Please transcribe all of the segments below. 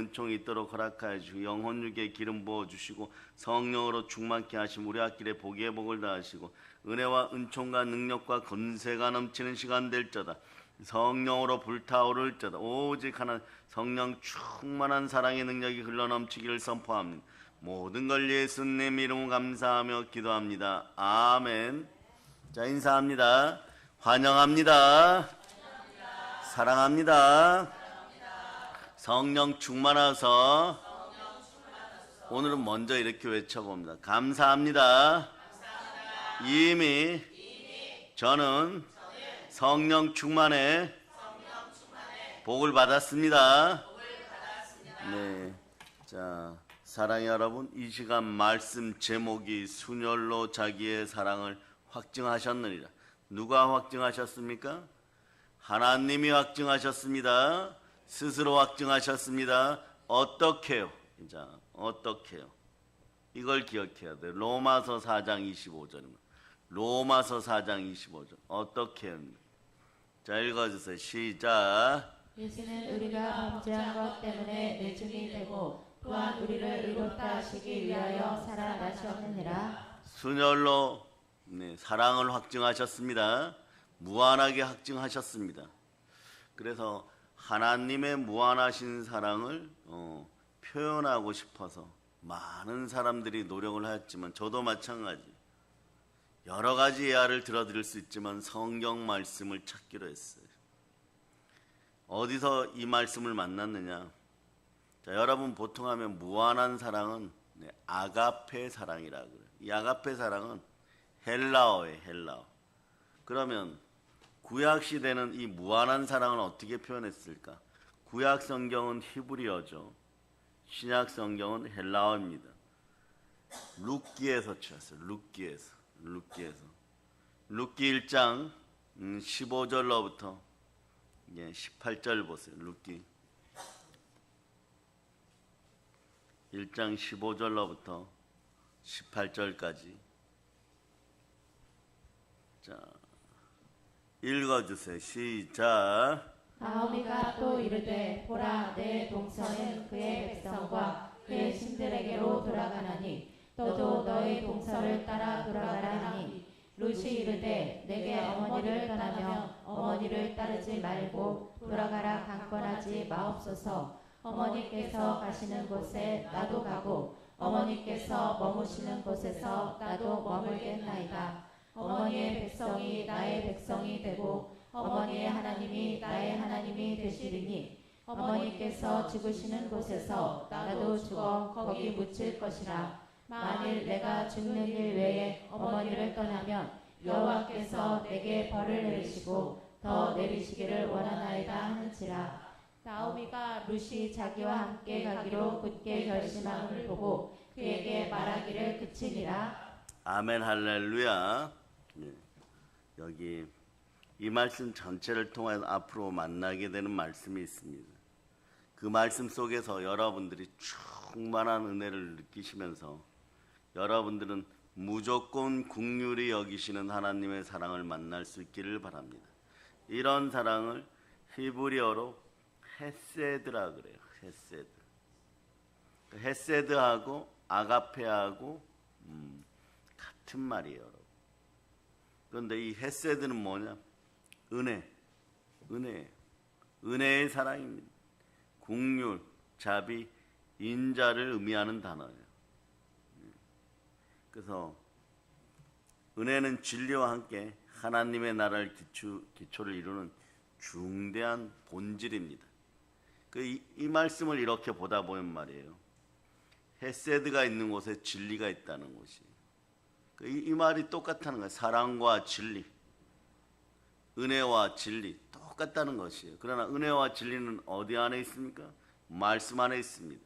은총이 있도록 허락하여 주시고 영혼육에 기름 부어주시고 성령으로 충만케 하시고 우리 앞길에 복의 복을 다하시고 은혜와 은총과 능력과 권세가 넘치는 시간 될저다. 성령으로 불타오를저다. 오직 하나 성령 충만한 사랑의 능력이 흘러넘치기를 선포합니다. 모든 걸 예수님 이름 감사하며 기도합니다. 아멘. 자, 인사합니다. 환영합니다. 사랑합니다. 성령 충만하서 오늘은 먼저 이렇게 외쳐봅니다. 감사합니다. 이미 저는 성령 충만에 복을 받았습니다. 네, 자, 사랑의 여러분, 이 시간 말씀 제목이 순혈로 자기의 사랑을 확증하셨느니라. 누가 확증하셨습니까? 하나님이 확증하셨습니다. 스스로 확증하셨습니다. 어떻게요? 자, 어떻게요? 이걸 기억해야 돼요. 로마서 4장 25절입니다. 로마서 4장 25절. 어떻게요? 자, 읽어주세요. 시작. 예수는 우리가 범죄한 것 때문에 내중이 되고 또한 우리를 의롭다 하시기 위하여 살아나셨느니라. 순혈로 사랑을 확증하셨습니다. 무한하게 확증하셨습니다. 그래서 하나님의 무한하신 사랑을 표현하고 싶어서 많은 사람들이 노력을 하였지만 저도 마찬가지 여러 가지 예화를 들어드릴 수 있지만 성경 말씀을 찾기로 했어요. 어디서 이 말씀을 만났느냐? 자, 여러분 보통 하면 무한한 사랑은 아가페 사랑이라고 그래요. 이 아가페 사랑은 헬라어예요. 헬라어. 그러면 구약 시대는 이 무한한 사랑을 어떻게 표현했을까? 구약 성경은 히브리어죠. 신약 성경은 헬라어입니다. 룻기에서 찾았어요. 룻기에서. 룻기 1장 15절로부터 18절 보세요. 룻기 1장 15절로부터 18절까지. 자, 읽어주세요. 시작. 나오미가 또 이르되 보라 내 동서는 그의 백성과 그의 신들에게로 돌아가나니 너도 너의 동서를 따라 돌아가라 하니 룻이 이르되 내게 어머니를 떠나며 어머니를 따르지 말고 돌아가라 강권하지 마옵소서. 어머니께서 가시는 곳에 나도 가고 어머니께서 머무시는 곳에서 나도 머물겠나이다. 어머니의 백성이 나의 백성이 되고 어머니의 하나님이 나의 하나님이 되시리니 어머니께서 죽으시는 곳에서 나도 죽어 거기 묻힐 것이라. 만일 내가 죽는 일 외에 어머니를 떠나면 여호와께서 내게 벌을 내리시고 더 내리시기를 원하나이다 하는지라. 나오미가 룻이 자기와 함께 가기로 굳게 결심함을 보고 그에게 말하기를 그치니라. 아멘. 할렐루야. 여기 이 말씀 전체를 통해서 앞으로 만나게 되는 말씀이 있습니다. 그 말씀 속에서 여러분들이 충만한 은혜를 느끼시면서 여러분들은 무조건 긍휼히 여기시는 하나님의 사랑을 만날 수 있기를 바랍니다. 이런 사랑을 히브리어로 헤세드라 그래요. 헤세드. 헤세드하고 아가페하고 같은 말이에요, 여러분. 그런데 이 헤세드는 뭐냐? 은혜의 사랑입니다. 긍휼, 자비, 인자를 의미하는 단어예요. 그래서 은혜는 진리와 함께 하나님의 나라를 기초를 이루는 중대한 본질입니다. 이 말씀을 이렇게 보다 보면 말이에요. 헤세드가 있는 곳에 진리가 있다는 것이. 이 말이 똑같다는 거예요. 사랑과 진리, 은혜와 진리 똑같다는 것이에요. 그러나 은혜와 진리는 어디 안에 있습니까? 말씀 안에 있습니다.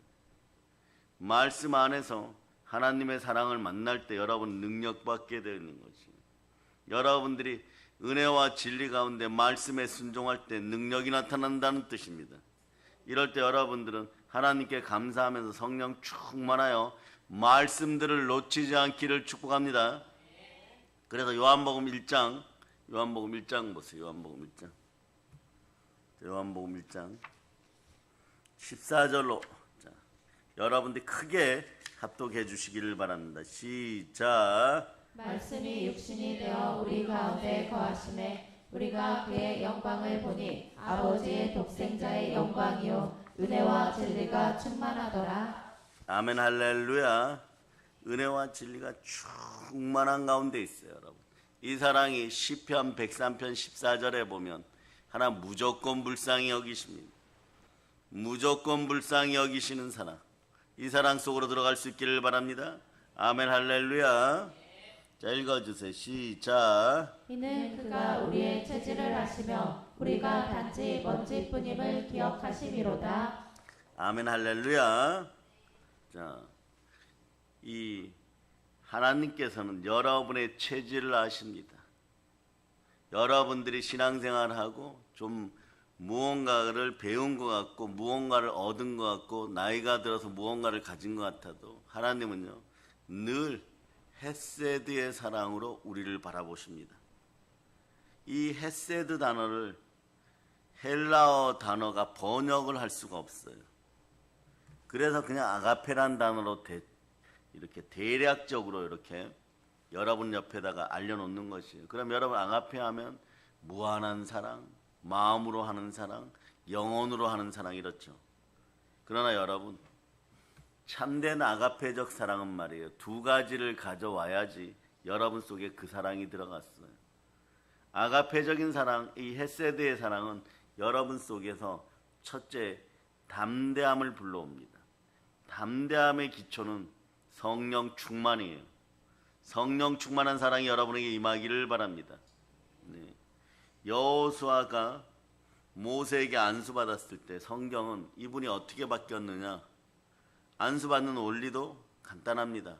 말씀 안에서 하나님의 사랑을 만날 때 여러분 능력받게 되는 것이에요. 여러분들이 은혜와 진리 가운데 말씀에 순종할 때 능력이 나타난다는 뜻입니다. 이럴 때 여러분들은 하나님께 감사하면서 성령 충만하여 말씀들을 놓치지 않기를 축복합니다. 그래서 요한복음 1장 보세요. 요한복음 1장 14절로 여러분들이 크게 합독해 주시기를 바랍니다. 시작. 말씀이 육신이 되어 우리 가운데 거하심에 우리가 그의 영광을 보니 아버지의 독생자의 영광이요 은혜와 진리가 충만하더라. 아멘 할렐루야. 은혜와 진리가 충만한 가운데 있어요, 여러분. 이 사랑이 시편 103편 14절에 보면 하나 무조건 불쌍히 여기십니다. 무조건 불쌍히 여기시는 사랑. 이 사랑 속으로 들어갈 수 있기를 바랍니다. 아멘 할렐루야. 자, 읽어주세요. 시작. 이는 그가 우리의 체질을 아시며 우리가 단지 먼지뿐임을 기억하심이로다. 아멘 할렐루야. 자, 이 하나님께서는 여러분의 체질을 아십니다. 여러분들이 신앙생활하고 좀 무언가를 배운 것 같고 무언가를 얻은 것 같고 나이가 들어서 무언가를 가진 것 같아도 하나님은요 늘 헤세드의 사랑으로 우리를 바라보십니다. 이 헤세드 단어를 헬라어 단어가 번역을 할 수가 없어요. 그래서 그냥 아가페란 단어로 이렇게 대략적으로 이렇게 여러분 옆에다가 알려놓는 것이에요. 그럼 여러분 아가페 하면 무한한 사랑, 마음으로 하는 사랑, 영혼으로 하는 사랑 이렇죠. 그러나 여러분 참된 아가페적 사랑은 말이에요. 두 가지를 가져와야지 여러분 속에 그 사랑이 들어갔어요. 아가페적인 사랑, 이 헤세드의 사랑은 여러분 속에서 첫째 담대함을 불러옵니다. 담대함의 기초는 성령 충만이에요. 성령 충만한 사랑이 여러분에게 임하기를 바랍니다. 네. 여호수아가 모세에게 안수받았을 때 성경은 이분이 어떻게 바뀌었느냐? 안수받는 원리도 간단합니다.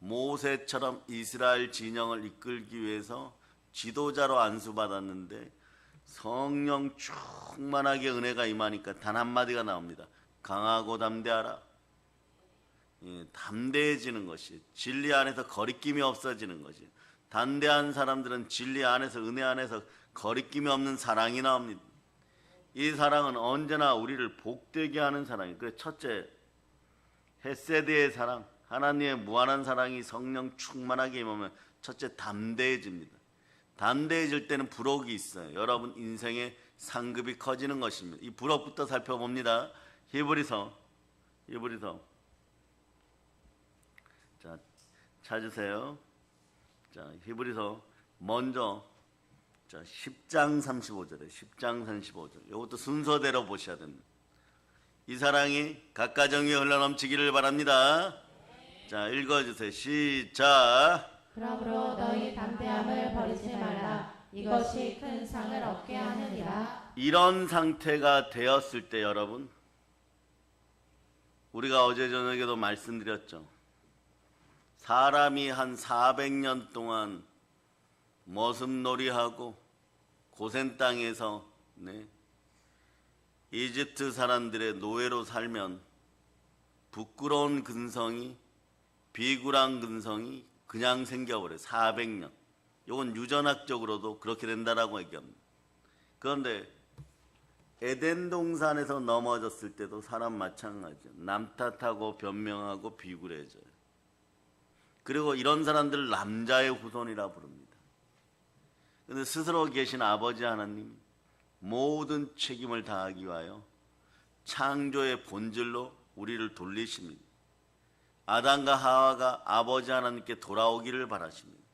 모세처럼 이스라엘 진영을 이끌기 위해서 지도자로 안수받았는데 성령 충만하게 은혜가 임하니까 단 한마디가 나옵니다. 강하고 담대하라. 예, 담대해지는 것이 진리 안에서 거리낌이 없어지는 것이 담대한 사람들은 진리 안에서 은혜 안에서 거리낌이 없는 사랑이 나옵니다. 이 사랑은 언제나 우리를 복되게 하는 사랑이에요. 그래서 첫째 헤세드의 사랑, 하나님의 무한한 사랑이 성령 충만하게 임하면 첫째 담대해집니다. 담대해질 때는 부록이 있어요. 여러분 인생의 상급이 커지는 것입니다. 이 부록부터 살펴봅니다. 히브리서 자, 찾으세요. 자, 히브리서 먼저 10장 35절에 10장 35절. 이것도 순서대로 보셔야 됩니다. 이 사랑이 각 가정 위에 흘러넘치기를 바랍니다. 자, 읽어주세요. 시작. 그러므로 너희 담대함을 버리지 말라. 이것이 큰 상을 얻게 하느니라. 이런 상태가 되었을 때 여러분, 우리가 어제 저녁에도 말씀드렸죠. 사람이 한 400년 동안 머슴놀이하고 고센 땅에서 이집트 사람들의 노예로 살면 부끄러운 근성이 비굴한 근성이 그냥 생겨버려요. 400년. 이건 유전학적으로도 그렇게 된다라고 얘기합니다. 그런데 에덴 동산에서 넘어졌을 때도 사람 마찬가지죠. 남 탓하고 변명하고 비굴해져요. 그리고 이런 사람들을 남자의 후손이라 부릅니다. 그런데 스스로 계신 아버지 하나님 모든 책임을 다하기 위하여 창조의 본질로 우리를 돌리십니다. 아담과 하와가 아버지 하나님께 돌아오기를 바라십니다.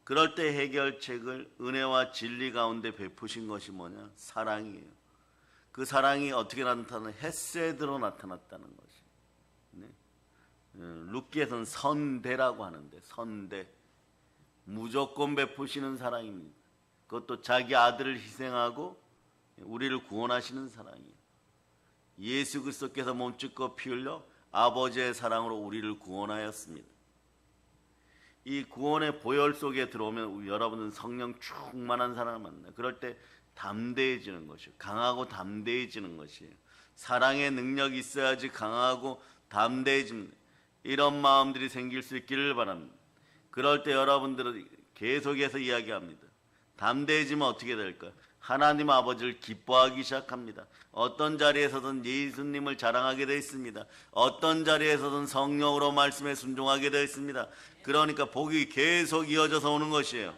그럴 때 해결책을 은혜와 진리 가운데 베푸신 것이 뭐냐? 사랑이에요. 그 사랑이 어떻게 나타나는? 헤세드로 나타났다는 것이. 네. 룻기에서는 선대라고 하는데 선대. 무조건 베푸시는 사랑입니다. 그것도 자기 아들을 희생하고 우리를 구원하시는 사랑이에요. 예수 그리스도께서 몸짓고 피 흘려 아버지의 사랑으로 우리를 구원하였습니다. 이 구원의 보혈 속에 들어오면 여러분은 성령 충만한 사랑을 만나요. 그럴 때 담대해지는 것이에요. 강하고 담대해지는 것이에요. 사랑의 능력이 있어야지 강하고 담대해집니다. 이런 마음들이 생길 수 있기를 바랍니다. 그럴 때 여러분들은 계속해서 이야기합니다. 담대해지면 어떻게 될까요? 하나님 아버지를 기뻐하기 시작합니다. 어떤 자리에서든 예수님을 자랑하게 되어 있습니다. 어떤 자리에서든 성령으로 말씀에 순종하게 되어 있습니다. 그러니까 복이 계속 이어져서 오는 것이에요.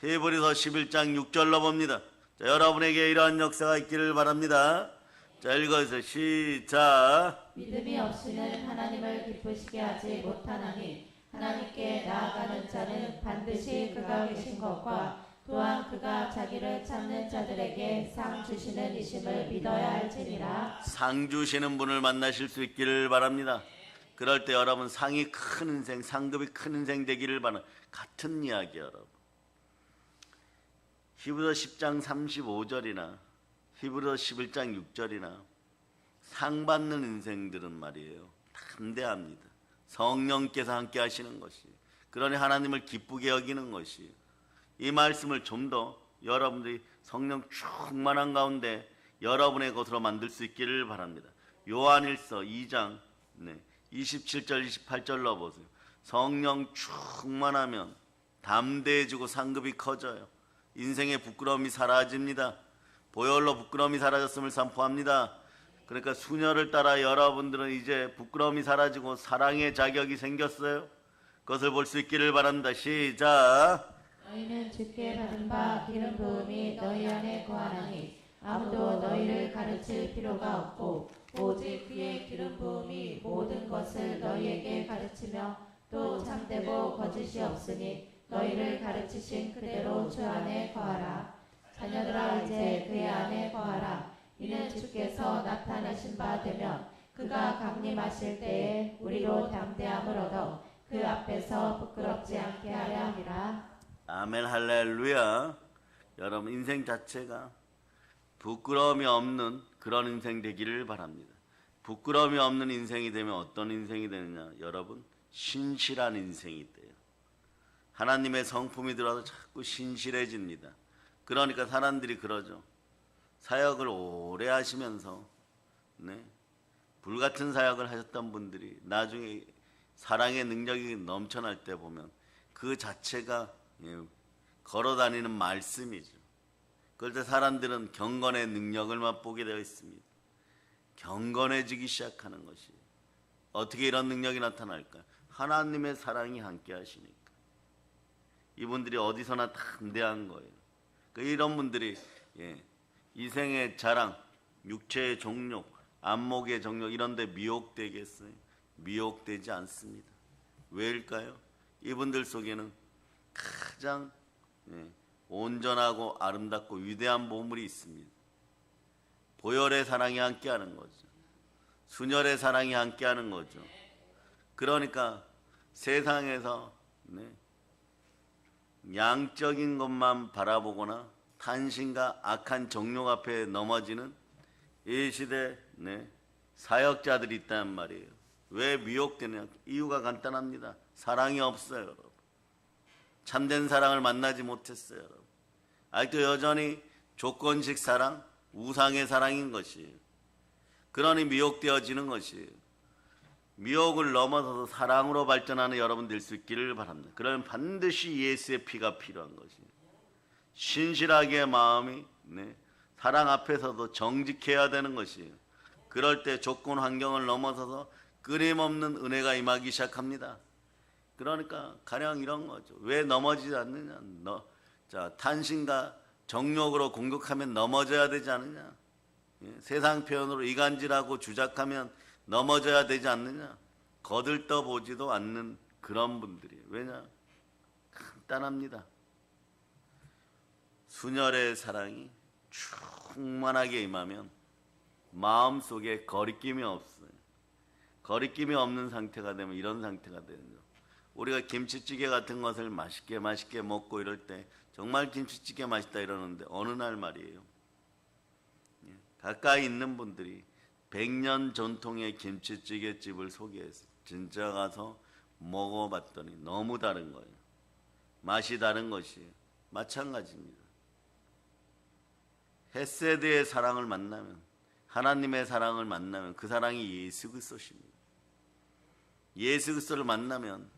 히브리서 11장 6절로 봅니다. 자, 여러분에게 이러한 역사가 있기를 바랍니다. 자, 읽어주세요. 시작. 믿음이 없이는 하나님을 기쁘시게 하지 못하나니 하나님께 나아가는 자는 반드시 그가 계신 것과 또한 그가 자기를 찾는 자들에게 상 주시는 이심을 믿어야 할지니라. 상 주시는 분을 만나실 수 있기를 바랍니다. 그럴 때 여러분 상이 큰 인생, 상급이 큰 인생 되기를 바랍니다. 같은 이야기 여러분. 히브리서 10장 35절이나 히브리서 11장 6절이나 상 받는 인생들은 말이에요. 담대합니다. 성령께서 함께 하시는 것이, 그러니 하나님을 기쁘게 여기는 것이, 이 말씀을 좀 더 여러분들이 성령 충만한 가운데 여러분의 것으로 만들 수 있기를 바랍니다. 요한일서 2장 27절 28절로 보세요. 성령 충만하면 담대해지고 상급이 커져요. 인생의 부끄러움이 사라집니다. 보혈로 부끄러움이 사라졌음을 선포합니다. 그러니까 수녀를 따라 여러분들은 이제 부끄러움이 사라지고 사랑의 자격이 생겼어요. 그것을 볼 수 있기를 바랍니다. 시작. 너희는 주께 받은 바 기름 부음이 너희 안에 거하나니 아무도 너희를 가르칠 필요가 없고 오직 그의 기름 부음이 모든 것을 너희에게 가르치며 또 참되고 거짓이 없으니 너희를 가르치신 그대로 주 안에 거하라. 자녀들아 이제 그의 안에 거하라. 이는 주께서 나타내신 바 되면 그가 강림하실 때에 우리로 담대함을 얻어 그 앞에서 부끄럽지 않게 하려 함이라. 아멘 할렐루야. 여러분 인생 자체가 부끄러움이 없는 그런 인생 되기를 바랍니다. 부끄러움이 없는 인생이 되면 어떤 인생이 되느냐, 여러분 신실한 인생이 돼요. 하나님의 성품이 들어와서 자꾸 신실해집니다. 그러니까 사람들이 그러죠. 사역을 오래 하시면서 불같은 사역을 하셨던 분들이 나중에 사랑의 능력이 넘쳐날 때 보면 그 자체가 걸어다니는 말씀이죠. 그럴 때 사람들은 경건의 능력을 맛보게 되어 있습니다. 경건해지기 시작하는 것이, 어떻게 이런 능력이 나타날까? 하나님의 사랑이 함께 하시니까. 이분들이 어디서나 담대한 거예요. 이런 분들이 이생의 자랑, 육체의 정욕, 안목의 정욕 이런 데 미혹되겠어요? 미혹되지 않습니다. 왜일까요? 이분들 속에는 가장 온전하고 아름답고 위대한 보물이 있습니다. 보혈의 사랑이 함께하는 거죠. 순혈의 사랑이 함께하는 거죠. 그러니까 세상에서 양적인 것만 바라보거나 탄신과 악한 정욕 앞에 넘어지는 이 시대 사역자들이 있단 말이에요. 왜 미혹되느냐? 이유가 간단합니다. 사랑이 없어요, 여러분. 참된 사랑을 만나지 못했어요, 여러분. 아직도 여전히 조건식 사랑, 우상의 사랑인 것이에요. 그러니 미혹되어지는 것이에요. 미혹을 넘어서서 사랑으로 발전하는 여러분 될 수 있기를 바랍니다. 그러면 반드시 예수의 피가 필요한 것이에요. 신실하게 마음이 사랑 앞에서도 정직해야 되는 것이에요. 그럴 때 조건 환경을 넘어서서 끊임없는 은혜가 임하기 시작합니다. 그러니까 가령 이런 거죠. 왜 넘어지지 않느냐? 탄신과 정욕으로 공격하면 넘어져야 되지 않느냐? 세상 표현으로 이간질하고 주작하면 넘어져야 되지 않느냐? 거들떠 보지도 않는 그런 분들이에요. 왜냐? 간단합니다. 순혈의 사랑이 충만하게 임하면 마음속에 거리낌이 없어요. 거리낌이 없는 상태가 되면 이런 상태가 되는 거죠. 우리가 김치찌개 같은 것을 맛있게 먹고 이럴 때 정말 김치찌개 맛있다 이러는데 어느 날 말이에요. 가까이 있는 분들이 100년 전통의 김치찌개 집을 소개해서 진짜 가서 먹어봤더니 너무 다른 거예요. 맛이 다른 것이에요. 마찬가지입니다. 헤세드의 사랑을 만나면, 하나님의 사랑을 만나면 그 사랑이 예수 그리스도십니다. 예수 그리스도를 만나면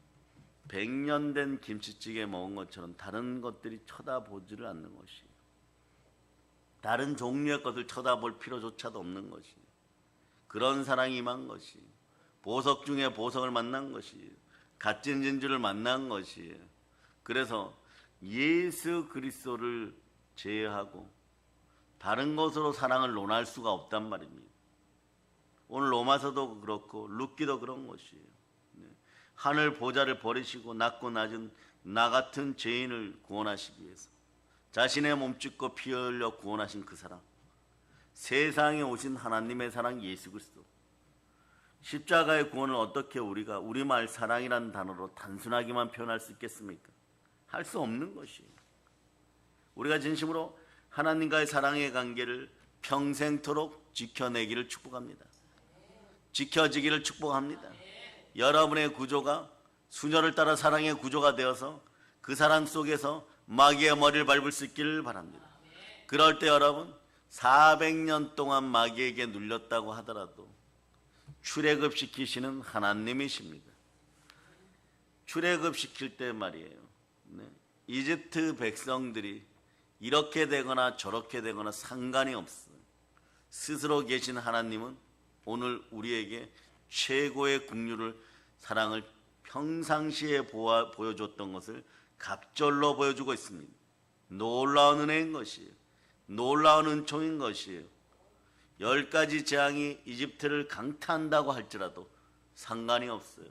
100년 된 김치찌개 먹은 것처럼 다른 것들이 쳐다보지를 않는 것이에요. 다른 종류의 것을 쳐다볼 필요조차도 없는 것이 그런 사랑이 임한 것이 보석 중에 보석을 만난 것이 값진 진주를 만난 것이에요. 그래서 예수 그리스도를 제외하고 다른 것으로 사랑을 논할 수가 없단 말입니다. 오늘 로마서도 그렇고 룻기도 그런 것이에요. 하늘 보좌를 버리시고 낮고 낮은 나 같은 죄인을 구원하시기 위해서 자신의 몸 찢고 피 흘려 구원하신 그 사랑, 세상에 오신 하나님의 사랑 예수 그리스도, 십자가의 구원을 어떻게 우리가 우리말 사랑이라는 단어로 단순하게만 표현할 수 있겠습니까? 할 수 없는 것이에요. 우리가 진심으로 하나님과의 사랑의 관계를 평생토록 지켜내기를 축복합니다. 지켜지기를 축복합니다. 여러분의 구조가 수녀를 따라 사랑의 구조가 되어서 그 사랑 속에서 마귀의 머리를 밟을 수 있기를 바랍니다. 그럴 때 여러분 400년 동안 마귀에게 눌렸다고 하더라도 출애굽시키시는 하나님이십니다. 출애굽시킬 때 말이에요. 이집트 백성들이 이렇게 되거나 저렇게 되거나 상관이 없어요. 스스로 계신 하나님은 오늘 우리에게 최고의 긍휼을 사랑을 평상시에 보여줬던 것을 갑절로 보여주고 있습니다. 놀라운 은혜인 것이에요. 놀라운 은총인 것이에요. 10가지 재앙이 이집트를 강타한다고 할지라도 상관이 없어요.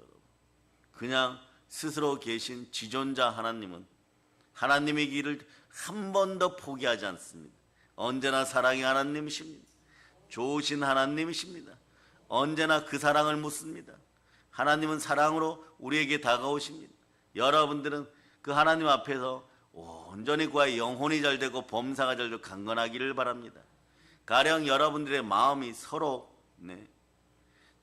그냥 스스로 계신 지존자 하나님은 하나님의 길을 한 번도 포기하지 않습니다. 언제나 사랑의 하나님이십니다. 좋으신 하나님이십니다. 언제나 그 사랑을 묻습니다. 하나님은 사랑으로 우리에게 다가오십니다. 여러분들은 그 하나님 앞에서 온전히 그와 영혼이 잘되고 범사가 잘되고 강건하기를 바랍니다. 가령 여러분들의 마음이 서로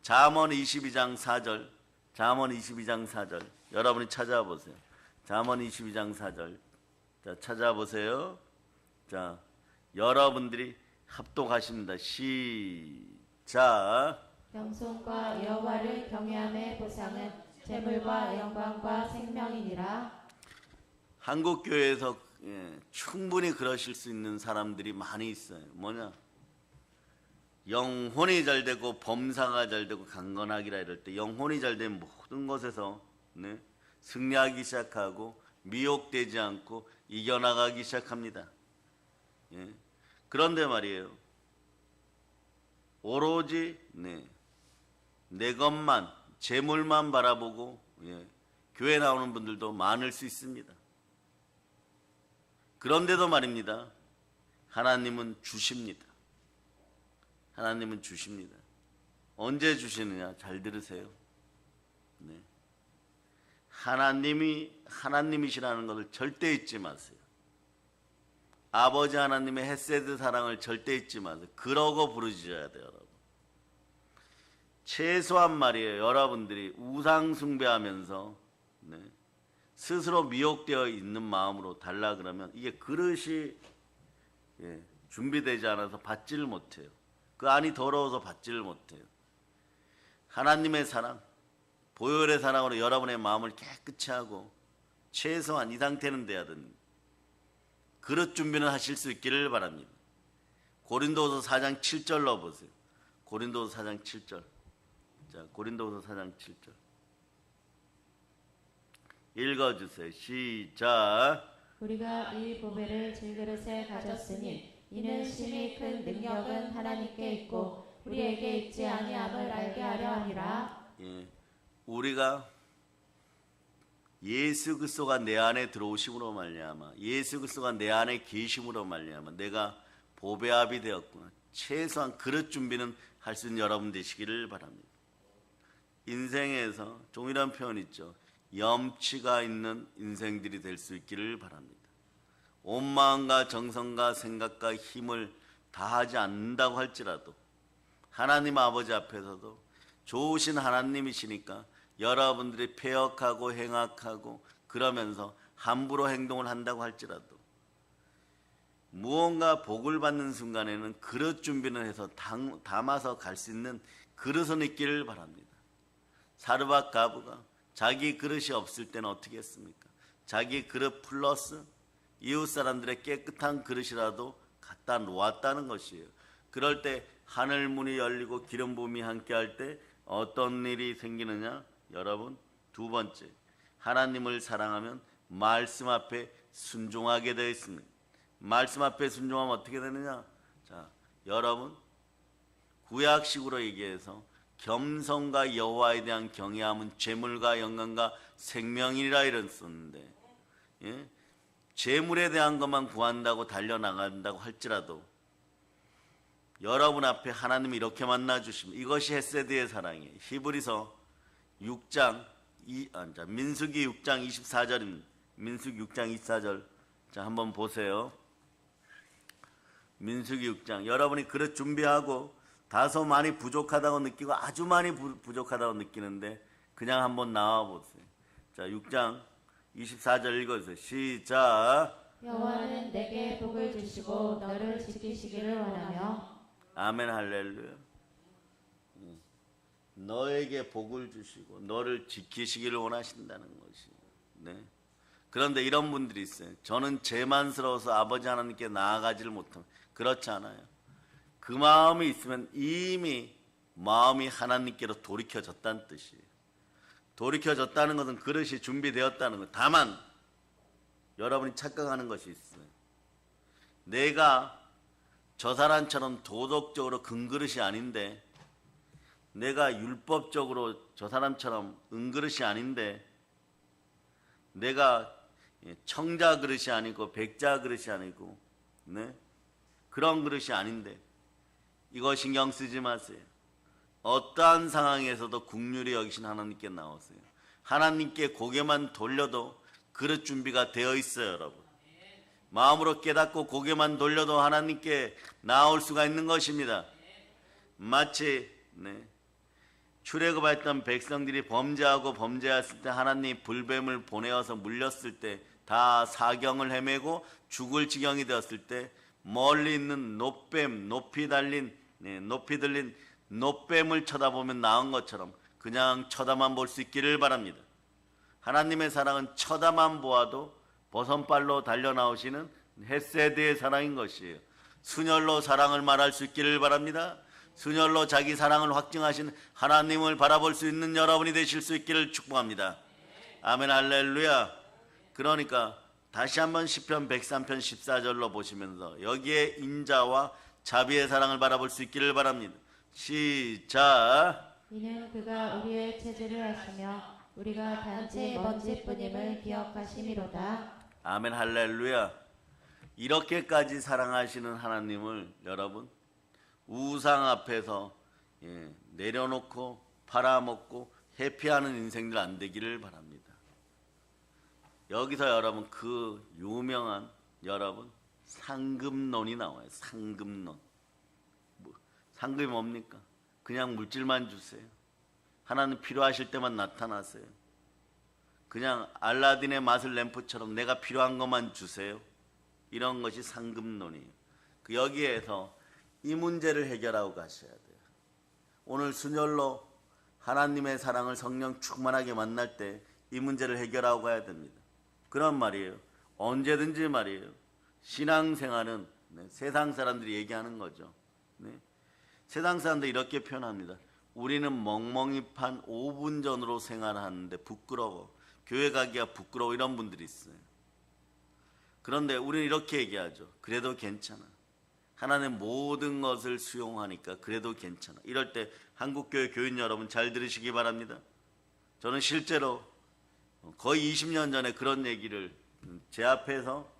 잠언 22장 4절 잠언 22장 4절 여러분이 찾아보세요. 잠언 22장 4절 자, 찾아보세요. 자, 여러분들이 합독하십니다. 시작. 겸손과 여호와를 경외함의 보상은 재물과 영광과 생명이니라. 한국 교회에서 충분히 그러실 수 있는 사람들이 많이 있어요. 뭐냐? 영혼이 잘되고 범사가 잘되고 강건하기라 이럴 때 영혼이 잘된 모든 것에서 승리하기 시작하고 미혹되지 않고 이겨나가기 시작합니다. 그런데 말이에요. 오로지 내 것만 재물만 바라보고 교회 나오는 분들도 많을 수 있습니다. 그런데도 말입니다. 하나님은 주십니다. 하나님은 주십니다. 언제 주시느냐? 잘 들으세요. 하나님이 하나님이시라는 것을 절대 잊지 마세요. 아버지 하나님의 헤세드 사랑을 절대 잊지 마세요. 그러고 부르짖어야 돼요, 여러분. 최소한 말이에요. 여러분들이 우상 숭배하면서 스스로 미혹되어 있는 마음으로 달라 그러면 이게 그릇이 준비되지 않아서 받지를 못해요. 그 안이 더러워서 받지를 못해요. 하나님의 사랑, 보혈의 사랑으로 여러분의 마음을 깨끗이 하고 최소한 이 상태는 돼야 됩니다. 그릇 준비는 하실 수 있기를 바랍니다. 고린도후서 4장 7절로 보세요. 고린도후서 4장 7절. 자, 고린도후서 4장 7절. 읽어주세요. 시작. 우리가 이 보배를 질그릇에 가졌으니 이는 심히 큰 능력은 하나님께 있고 우리에게 있지 아니함을 알게 하려 함이라. 우리가 예수 그리스도가 내 안에 들어오심으로 말미암아 예수 그리스도가 내 안에 계심으로 말미암아 내가 보배압이 되었구나. 최소한 그릇 준비는 할 수 있는 여러분 되시기를 바랍니다. 인생에서 종이란 표현 있죠. 염치가 있는 인생들이 될 수 있기를 바랍니다. 온 마음과 정성과 생각과 힘을 다하지 않는다고 할지라도 하나님 아버지 앞에서도 좋으신 하나님이시니까 여러분들이 폐역하고 행악하고 그러면서 함부로 행동을 한다고 할지라도 무언가 복을 받는 순간에는 그릇 준비는 해서 담아서 갈 수 있는 그릇은 있기를 바랍니다. 사르밧 가부가 자기 그릇이 없을 때는 어떻게 했습니까? 자기 그릇 플러스 이웃 사람들의 깨끗한 그릇이라도 갖다 놓았다는 것이에요. 그럴 때 하늘 문이 열리고 기름 부음이 함께할 때 어떤 일이 생기느냐? 여러분, 두 번째, 하나님을 사랑하면 말씀 앞에 순종하게 되어 있습니다. 말씀 앞에 순종하면 어떻게 되느냐? 자, 여러분, 구약식으로 얘기해서 겸손과 여호와에 대한 경외함은 재물과 영광과 생명이라 이랬었는데, 예? 재물에 대한 것만 구한다고 달려나간다고 할지라도 여러분 앞에 하나님이 이렇게 만나주시면 이것이 헤세드의 사랑이에요. 히브리서 6장 민수기 6장 24절입니다. 민수기 6장 24절. 자, 한번 보세요. 민수기 6장. 여러분이 그릇 준비하고 다소 많이 부족하다고 느끼고 아주 많이 부족하다고 느끼는데 그냥 한번 나와 보세요. 자, 6장 24절 읽어주세요. 시작. 여호와는 내게 복을 주시고 너를 지키시기를 원하며 아멘 할렐루야. 너에게 복을 주시고 너를 지키시기를 원하신다는 것이. 네. 그런데 이런 분들이 있어요. 저는 죄만스러워서 아버지 하나님께 나아가지를 못합니다. 그렇지 않아요. 그 마음이 있으면 이미 마음이 하나님께로 돌이켜졌다는 뜻이에요. 돌이켜졌다는 것은 그릇이 준비되었다는 것. 다만 여러분이 착각하는 것이 있어요. 내가 저 사람처럼 도덕적으로 금 그릇이 아닌데, 내가 율법적으로 저 사람처럼 은그릇이 아닌데, 내가 청자 그릇이 아니고 백자 그릇이 아니고, 네? 그런 그릇이 아닌데, 이거 신경 쓰지 마세요. 어떠한 상황에서도 국률이 여기신 하나님께 나오세요. 하나님께 고개만 돌려도 그릇 준비가 되어 있어요, 여러분. 마음으로 깨닫고 고개만 돌려도 하나님께 나올 수가 있는 것입니다. 마치 출애굽했던 백성들이 범죄하고 범죄했을 때 하나님이 불뱀을 보내어서 물렸을 때 다 사경을 헤매고 죽을 지경이 되었을 때 멀리 있는 노뱀, 높이 들린 노뱀을 쳐다보면 나은 것처럼 그냥 쳐다만 볼 수 있기를 바랍니다. 하나님의 사랑은 쳐다만 보아도 버선발로 달려나오시는 헤세드의 사랑인 것이에요. 순혈로 사랑을 말할 수 있기를 바랍니다. 순혈로 자기 사랑을 확증하신 하나님을 바라볼 수 있는 여러분이 되실 수 있기를 축복합니다. 아멘 할렐루야. 그러니까 다시 한번 시편 103편 14절로 보시면서 여기에 인자와 자비의 사랑을 바라볼 수 있기를 바랍니다. 시작. 이는 그가 우리의 체질을 하시며 우리가 단지 먼지뿐임을 기억하심이로다. 아멘 할렐루야. 이렇게까지 사랑하시는 하나님을 여러분 우상 앞에서 내려놓고 팔아먹고 회피하는 인생들 안 되기를 바랍니다. 여기서 여러분 그 유명한 여러분 상급론이 나와요. 상급론. 상급이 뭡니까? 그냥 물질만 주세요. 하나님 필요하실 때만 나타나세요. 그냥 알라딘의 마술 램프처럼 내가 필요한 것만 주세요. 이런 것이 상급론이에요. 여기에서 이 문제를 해결하고 가셔야 돼요. 오늘 순혈로 하나님의 사랑을 성령 충만하게 만날 때 이 문제를 해결하고 가야 됩니다. 그런 말이에요. 언제든지 말이에요. 신앙생활은 세상 사람들이 얘기하는 거죠. 세상 사람들이 이렇게 표현합니다. 우리는 멍멍이 판 5분 전으로 생활하는데 부끄러워. 교회 가기가 부끄러워. 이런 분들이 있어요. 그런데 우리는 이렇게 얘기하죠. 그래도 괜찮아. 하나님 모든 것을 수용하니까 그래도 괜찮아. 이럴 때 한국교회 교인 여러분 잘 들으시기 바랍니다. 저는 실제로 거의 20년 전에 그런 얘기를 제 앞에서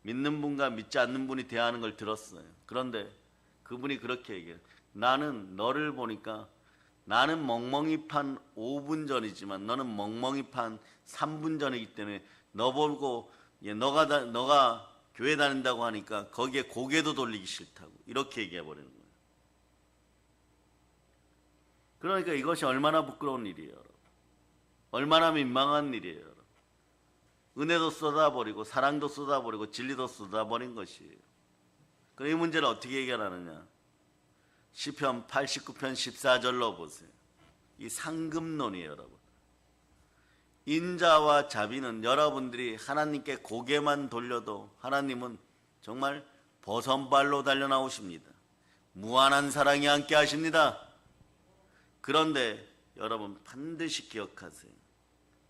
믿는 분과 믿지 않는 분이 대하는 걸 들었어요. 그런데 그분이 그렇게 얘기해요. 나는 너를 보니까 나는 멍멍이 판 5분 전이지만 너는 멍멍이 판 3분 전이기 때문에 너 보고 너가 교회 다닌다고 하니까 거기에 고개도 돌리기 싫다고 이렇게 얘기해 버리는 거예요. 그러니까 이것이 얼마나 부끄러운 일이에요, 여러분. 얼마나 민망한 일이에요, 여러분. 은혜도 쏟아버리고 사랑도 쏟아버리고 진리도 쏟아버린 것이에요. 그럼 이 문제를 어떻게 해결하느냐? 시편 89편 14절로 보세요. 이 상급론이에요, 여러분. 인자와 자비는 여러분들이 하나님께 고개만 돌려도 하나님은 정말 버선발로 달려 나오십니다. 무한한 사랑이 함께 하십니다. 그런데 여러분 반드시 기억하세요.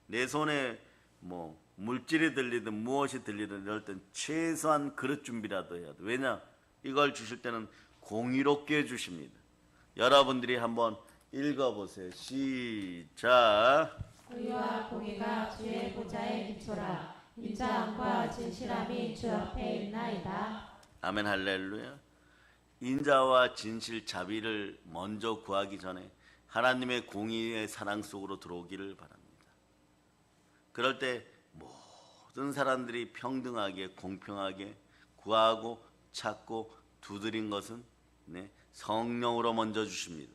내 손에 뭐 물질이 들리든 무엇이 들리든 이럴 땐 최소한 그릇 준비라도 해야 돼. 왜냐? 이걸 주실 때는 공의롭게 해주십니다. 여러분들이 한번 읽어보세요. 시작. 의와 공의가 주의 보좌의 기초라. 인자함과 진실함이 주 앞에 있나이다. 아멘 할렐루야. 인자와 진실 자비를 먼저 구하기 전에 하나님의 공의의 사랑 속으로 들어오기를 바랍니다. 그럴 때 모든 사람들이 평등하게 공평하게 구하고 찾고 두드린 것은 성령으로 먼저 주십니다.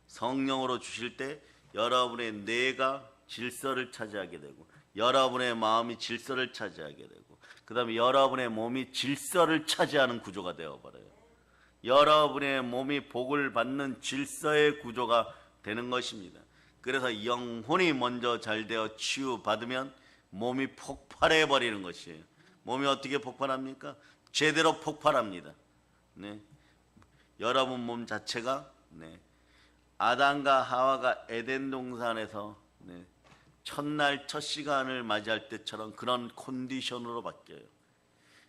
성령으로 주실 때 여러분의 뇌가 질서를 차지하게 되고 여러분의 마음이 질서를 차지하게 되고 그 다음에 여러분의 몸이 질서를 차지하는 구조가 되어버려요. 여러분의 몸이 복을 받는 질서의 구조가 되는 것입니다. 그래서 영혼이 먼저 잘 되어 치유받으면 몸이 폭발해 버리는 것이에요. 몸이 어떻게 폭발합니까? 제대로 폭발합니다. 여러분 몸 자체가 아담과 하와가 에덴 동산에서 첫날 첫 시간을 맞이할 때처럼 그런 컨디션으로 바뀌어요.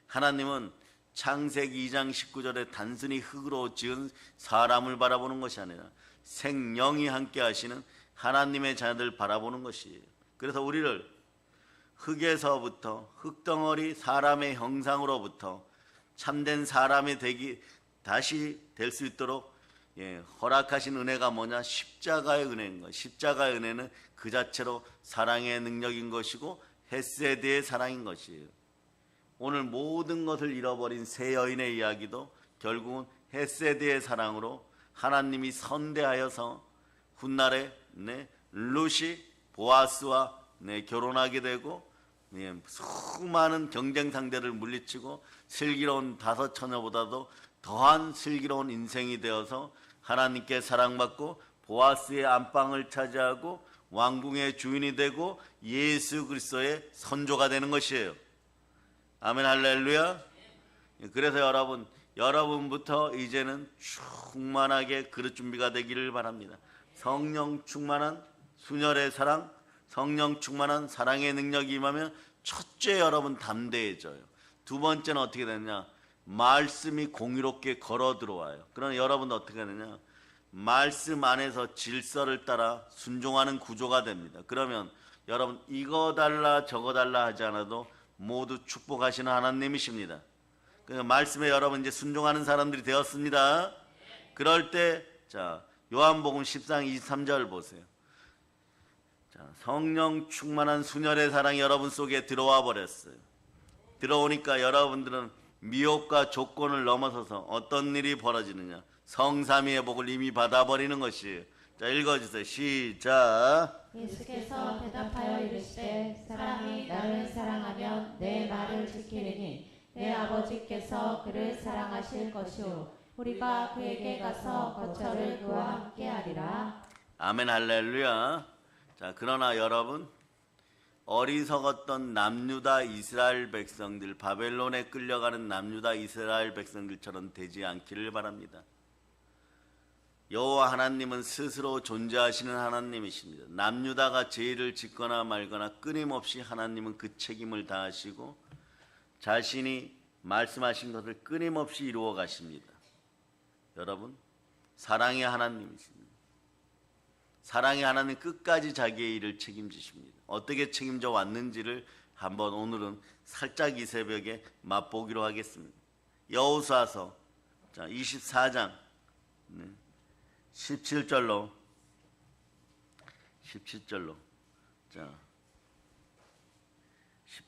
하나님은 창세기 2장 19절에 단순히 흙으로 지은 사람을 바라보는 것이 아니라 생명이 함께 하시는 하나님의 자녀들 바라보는 것이에요. 그래서 우리를 흙에서부터 흙덩어리 사람의 형상으로부터 참된 사람이 다시 될 수 있도록 허락하신 은혜가 뭐냐? 십자가의 은혜인 것. 십자가의 은혜는 그 자체로 사랑의 능력인 것이고 헤세드의 사랑인 것이에요. 오늘 모든 것을 잃어버린 새 여인의 이야기도 결국은 헤세드의 사랑으로 하나님이 선대하여서 훗날에 룻이 보아스와 결혼하게 되고 수많은 경쟁 상대를 물리치고 슬기로운 다섯 처녀보다도 더한 슬기로운 인생이 되어서 하나님께 사랑받고 보아스의 안방을 차지하고 왕궁의 주인이 되고 예수 그리스도의 선조가 되는 것이에요. 아멘 할렐루야. 그래서 여러분부터 이제는 충만하게 그릇 준비가 되기를 바랍니다. 성령 충만한 순혈의 사랑, 성령 충만한 사랑의 능력이 임하면 첫째 여러분 담대해져요. 두 번째는 어떻게 되느냐? 말씀이 공의롭게 걸어 들어와요. 그러나 여러분도 어떻게 되느냐? 말씀 안에서 질서를 따라 순종하는 구조가 됩니다. 그러면 여러분 이거 달라 저거 달라 하지 않아도 모두 축복하시는 하나님이십니다. 그러니까 말씀에 여러분 이제 순종하는 사람들이 되었습니다. 그럴 때 자 요한복음 10장 23절 보세요. 자, 성령 충만한 순혈의 사랑이 여러분 속에 들어와 버렸어요. 들어오니까 여러분들은 미혹과 조건을 넘어서서 어떤 일이 벌어지느냐? 성삼위의 복을 이미 받아버리는 것이에요. 자, 읽어주세요. 시작. 예수께서 대답하여 이르시되 사람이 나를 사랑하면 내 말을 지키리니 내 아버지께서 그를 사랑하실 것이요 우리가 그에게 가서 거처를 그와 함께 하리라. 아멘 할렐루야. 자, 그러나 여러분 어리석었던 남유다 이스라엘 백성들, 바벨론에 끌려가는 남유다 이스라엘 백성들처럼 되지 않기를 바랍니다. 여호와 하나님은 스스로 존재하시는 하나님이십니다. 남유다가 죄를 짓거나 말거나 끊임없이 하나님은 그 책임을 다하시고 자신이 말씀하신 것을 끊임없이 이루어 가십니다. 여러분, 사랑의 하나님이십니다. 사랑의 하나님 끝까지 자기의 일을 책임지십니다. 어떻게 책임져 왔는지를 한번 오늘은 살짝 이 새벽에 맛보기로 하겠습니다. 여호수아서 24장 17절로 자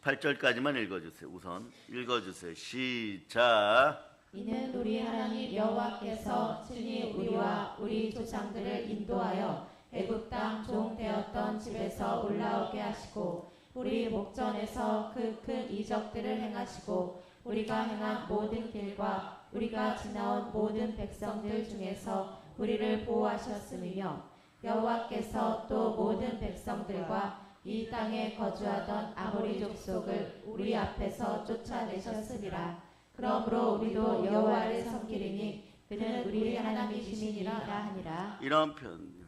18절까지만 읽어주세요. 우선 읽어주세요. 시작. 이는 우리 하나님 여호와께서 친히 우리와 우리 조상들을 인도하여 애굽 땅 종 되었던 집에서 올라오게 하시고 우리 목전에서 그 큰 이적들을 행하시고 우리가 행한 모든 길과 우리가 지나온 모든 백성들 중에서 우리를 보호하셨음이며 여호와께서 또 모든 백성들과 이 땅에 거주하던 아모리 족속을 우리 앞에서 쫓아내셨으리라. 그러므로 우리도 여호와를 섬기리니 그는 우리 하나님이시니라 하니라. 이런 표현.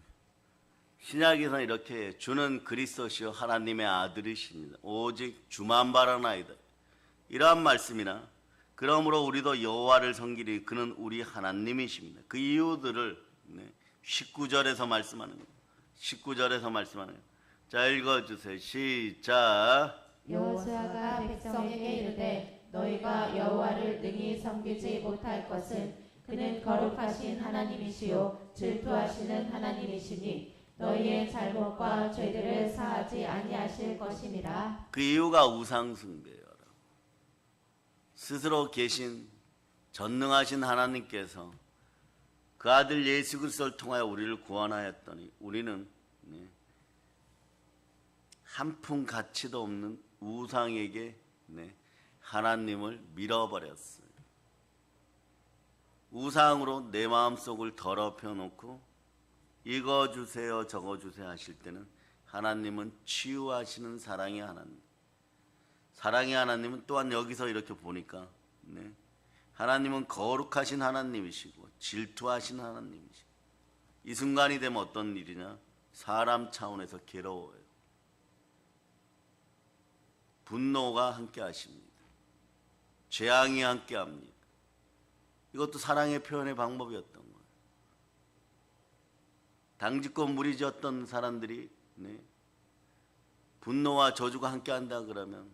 신약에서 이렇게 주는 그리스도시요 하나님의 아들이십니다. 오직 주만 바라나이다. 이러한 말씀이나 그러므로 우리도 여호와를 섬기리 그는 우리 하나님이십니다. 그 이유들을 19절에서 말씀하는 거예요. 19절에서 말씀하는 거예요. 자, 읽어주세요. 시작. 여호수아가 백성에게 이르되 너희가 여호와를 능히 섬기지 못할 것은 그는 거룩하신 하나님이시요 질투하시는 하나님이시니 너희의 잘못과 죄들을 사하지 아니하실 것임이라. 그 이유가 우상숭배예요. 스스로 계신 전능하신 하나님께서 그 아들 예수 그리스도를 통하여 우리를 구원하였더니 우리는 한 푼 가치도 없는 우상에게 하나님을 밀어버렸어요. 우상으로 내 마음속을 더럽혀 놓고 이거 주세요 저거 주세요 하실 때는 하나님은 치유하시는 사랑의 하나님. 사랑의 하나님은 또한 여기서 이렇게 보니까 하나님은 거룩하신 하나님이시고 질투하신 하나님이시고 이 순간이 되면 어떤 일이냐? 사람 차원에서 괴로워요. 분노가 함께 하십니다. 재앙이 함께 합니다. 이것도 사랑의 표현의 방법이었던 거예요. 당짓고 무리졌던 사람들이 분노와 저주가 함께 한다 그러면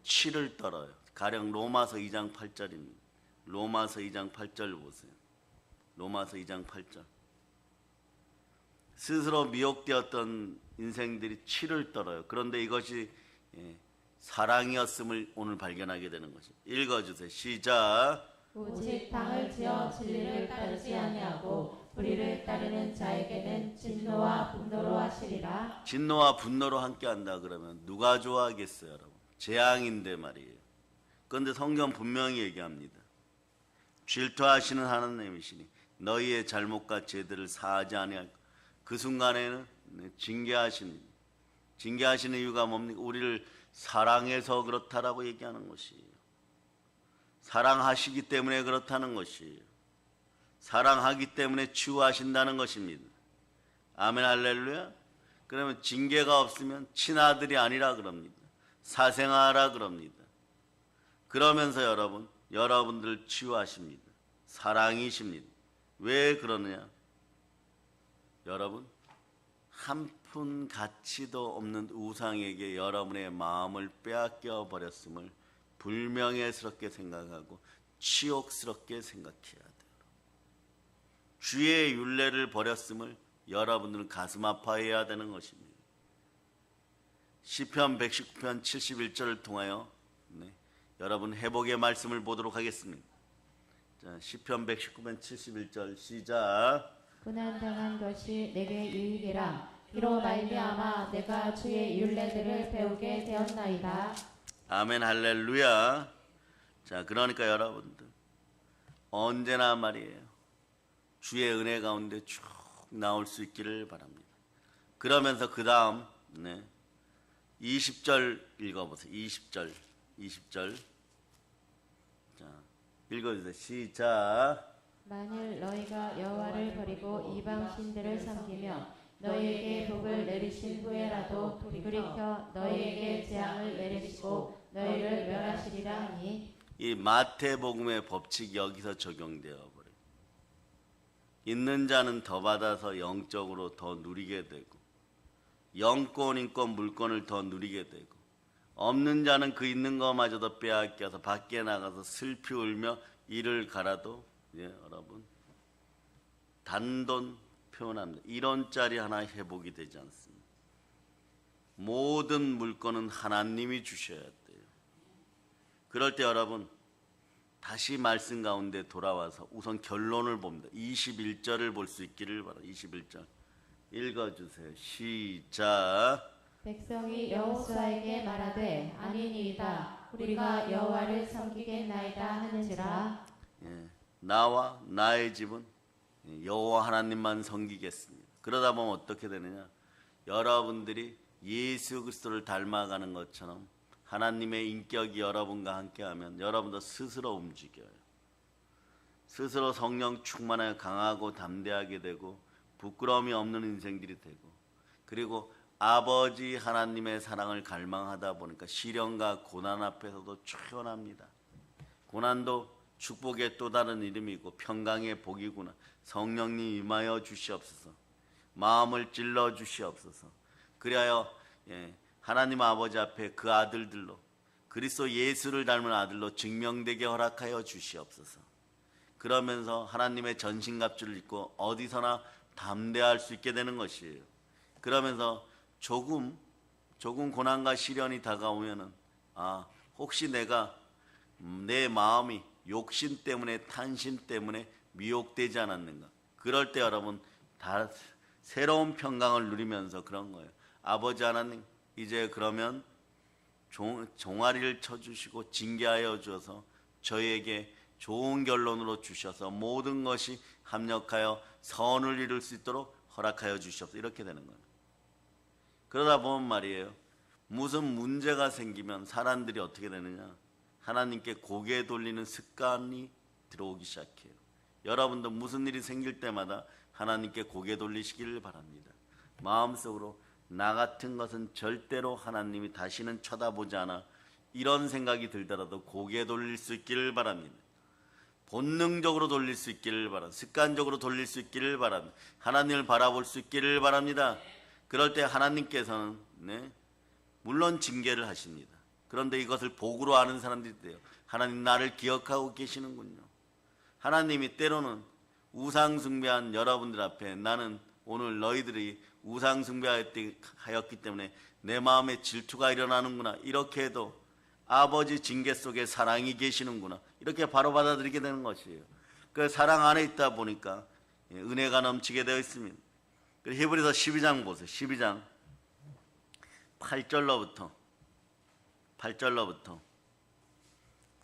치를 떨어요. 가령 로마서 2장 8절입니다. 로마서 2장 8절 보세요. 로마서 2장 8절. 스스로 미혹되었던 인생들이 치를 떨어요. 그런데 이것이 사랑이었음을 오늘 발견하게 되는 것이죠. 읽어주세요. 시작. 오직 당을 지어 진리를 따르지 아니하고 불의를 따르는 자에게는 진노와 분노로 하시리라. 진노와 분노로 함께 한다 그러면 누가 좋아하겠어요, 여러분? 재앙인데 말이에요. 그런데 성경 분명히 얘기합니다. 질투하시는 하나님이시니 너희의 잘못과 죄들을 사하지 아니할 그 순간에는 징계하시는 이유가 뭡니까? 우리를 사랑해서 그렇다라고 얘기하는 것이에요. 사랑하시기 때문에 그렇다는 것이에요. 사랑하기 때문에 치유하신다는 것입니다. 아멘 할렐루야. 그러면 징계가 없으면 친아들이 아니라 그럽니다. 사생아라 그럽니다. 그러면서 여러분들 치유하십니다. 사랑이십니다. 왜 그러느냐? 여러분, 한 푼 가치도 없는 우상에게 여러분의 마음을 빼앗겨 버렸음을 불명예스럽게 생각하고 치욕스럽게 생각해야 돼요. 주의 율례를 버렸음을 여러분들은 가슴 아파해야 되는 것입니다. 시편 119편 71절을 통하여 여러분 회복의 말씀을 보도록 하겠습니다. 자, 시편 119편 71절 시작. 고난당한 것이 내게 유익이라. 이로 말미암아 내가 주의 율례들을 배우게 되었나이다. 아멘 할렐루야. 자, 그러니까 여러분들 언제나 말이에요. 주의 은혜 가운데 쭉 나올 수 있기를 바랍니다. 그러면서 그 다음 20절 읽어보세요. 20절 자, 읽어주세요. 시작. 만일 너희가 여호와를 버리고 이방 신들을 섬기며 너희에게 복을 내리신 후에라도 돌이켜 너희에게 재앙을 내리시고 너희를 멸하시리라 하니. 이 마태복음의 법칙이 여기서 적용되어 버려요. 있는 자는 더 받아서 영적으로 더 누리게 되고 영권, 인권, 물권을 더 누리게 되고 없는 자는 그 있는 것마저도 빼앗겨서 밖에 나가서 슬피 울며 이를 갈아도 여러분 단돈 표현합니다. 1원짜리 하나 회복이 되지 않습니다. 모든 물건은 하나님이 주셔야 돼요. 그럴 때 여러분 다시 말씀 가운데 돌아와서 우선 결론을 봅니다. 21절을 볼 수 있기를 바랍니다. 21절 읽어주세요. 시작. 백성이 여호수아에게 말하되 아니니이다. 우리가 여호와를 섬기겠나이다 하는지라. 나와 나의 집은 여호와 하나님만 섬기겠습니다. 그러다 보면 어떻게 되느냐? 여러분들이 예수 그리스도를 닮아가는 것처럼 하나님의 인격이 여러분과 함께하면 여러분도 스스로 움직여요. 스스로 성령 충만하여 강하고 담대하게 되고 부끄러움이 없는 인생들이 되고, 그리고 아버지 하나님의 사랑을 갈망하다 보니까 시련과 고난 앞에서도 초연합니다. 고난도 축복의 또 다른 이름이고 평강의 복이구나. 성령님 임하여 주시옵소서. 마음을 찔러 주시옵소서. 그리하여 하나님 아버지 앞에 그 아들들로, 그리스도 예수를 닮은 아들로 증명되게 허락하여 주시옵소서. 그러면서 하나님의 전신갑주를 입고 어디서나 담대할 수 있게 되는 것이에요. 그러면서 조금 고난과 시련이 다가오면은 혹시 내가 내 마음이 욕심 때문에, 탄심 때문에 미혹되지 않았는가. 그럴 때 여러분 다 새로운 평강을 누리면서 그런 거예요. 아버지 하나님, 이제 그러면 종아리를 쳐주시고 징계하여 주어서 저희에게 좋은 결론으로 주셔서 모든 것이 합력하여 선을 이룰 수 있도록 허락하여 주시옵소서. 이렇게 되는 거예요. 그러다 보면 말이에요, 무슨 문제가 생기면 사람들이 어떻게 되느냐, 하나님께 고개 돌리는 습관이 들어오기 시작해요. 여러분도 무슨 일이 생길 때마다 하나님께 고개 돌리시기를 바랍니다. 마음속으로 나 같은 것은 절대로 하나님이 다시는 쳐다보지 않아, 이런 생각이 들더라도 고개 돌릴 수 있기를 바랍니다. 본능적으로 돌릴 수 있기를 바랍니다. 습관적으로 돌릴 수 있기를 바랍니다. 하나님을 바라볼 수 있기를 바랍니다. 그럴 때 하나님께서는 물론 징계를 하십니다. 그런데 이것을 복으로 아는 사람들이 돼요. 하나님 나를 기억하고 계시는군요. 하나님이 때로는 우상 숭배한 여러분들 앞에, 나는 오늘 너희들이 우상 숭배하였기 때문에 내 마음에 질투가 일어나는구나, 이렇게 해도 아버지 징계 속에 사랑이 계시는구나, 이렇게 바로 받아들이게 되는 것이에요. 그 사랑 안에 있다 보니까 은혜가 넘치게 되어 있습니다. 히브리서 12장 보세요. 12장 8절로부터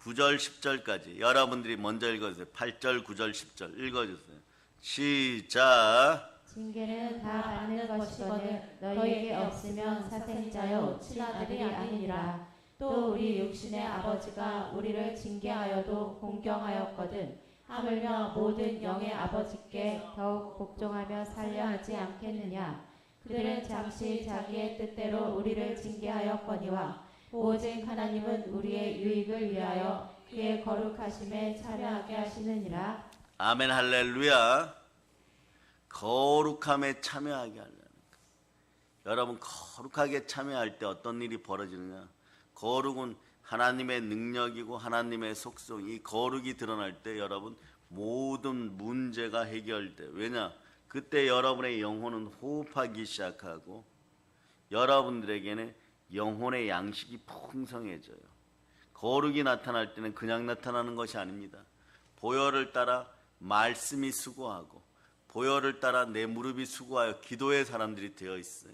9절 10절까지 여러분들이 먼저 읽어주세요. 8절 9절 10절 읽어주세요. 시작. 징계는 다 받는 것이거늘 너희에게 없으면 사생자여 친아들이 아니니라. 또 우리 육신의 아버지가 우리를 징계하여도 공경하였거든 하물며 모든 영의 아버지께 더욱 복종하며 살려 하지 않겠느냐. 그들은 잠시 자기의 뜻대로 우리를 징계하였거니와 오직 하나님은 우리의 유익을 위하여 그의 거룩하심에 참여하게 하시느니라. 아멘 할렐루야. 거룩함에 참여하게 하려는 것. 여러분, 거룩하게 참여할 때 어떤 일이 벌어지느냐. 거룩은 하나님의 능력이고 하나님의 속성, 이 거룩이 드러날 때 여러분 모든 문제가 해결돼. 왜냐? 그때 여러분의 영혼은 호흡하기 시작하고 여러분들에게는 영혼의 양식이 풍성해져요. 거룩이 나타날 때는 그냥 나타나는 것이 아닙니다. 보혈을 따라 말씀이 수고하고 보혈을 따라 내 무릎이 수고하여 기도의 사람들이 되어 있어요.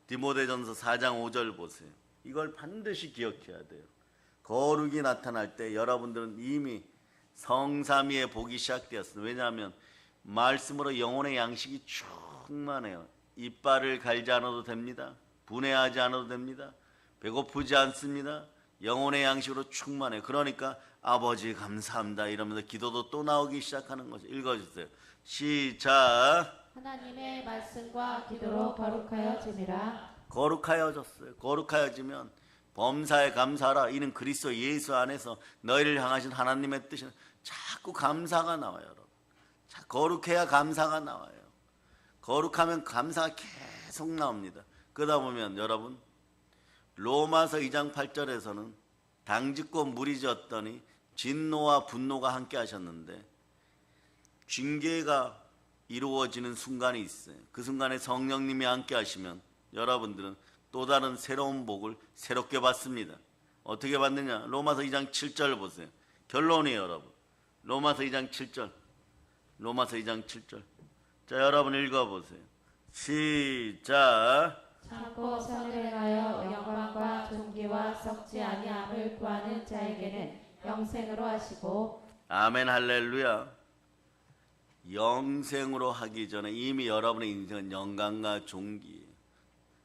디모데전서 4장 5절 보세요. 이걸 반드시 기억해야 돼요. 거룩이 나타날 때 여러분들은 이미 성삼위의 복이 시작되었습니다. 왜냐하면 말씀으로 영혼의 양식이 충만해요. 이빨을 갈지 않아도 됩니다. 분해하지 않아도 됩니다. 배고프지 않습니다. 영혼의 양식으로 충만해요. 그러니까 아버지 감사합니다 이러면서 기도도 또 나오기 시작하는 거죠. 읽어주세요. 시작. 하나님의 말씀과 기도로 거룩하여짐이라. 거룩하여졌어요. 거룩하여지면 범사에 감사하라. 이는 그리스도 예수 안에서 너희를 향하신 하나님의 뜻이 자꾸 감사가 나와요. 여러분. 자, 거룩해야 감사가 나와요. 거룩하면 감사가 계속 나옵니다. 그러다 보면 여러분 로마서 2장 8절에서는 당짓고 물이 졌더니 진노와 분노가 함께 하셨는데 징계가 이루어지는 순간이 있어요. 그 순간에 성령님이 함께 하시면 여러분들은 또 다른 새로운 복을 새롭게 받습니다. 어떻게 받느냐? 로마서 2장 7절 보세요. 결론이에요, 여러분. 로마서 2장 7절. 로마서 2장 7절. 자, 여러분 읽어보세요. 시작. 참고 선을 행하여 영광과 존귀와 썩지 아니함을 구하는 자에게는 영생으로 하시고. 아멘 할렐루야. 영생으로 하기 전에 이미 여러분의 인생은 영광과 존귀,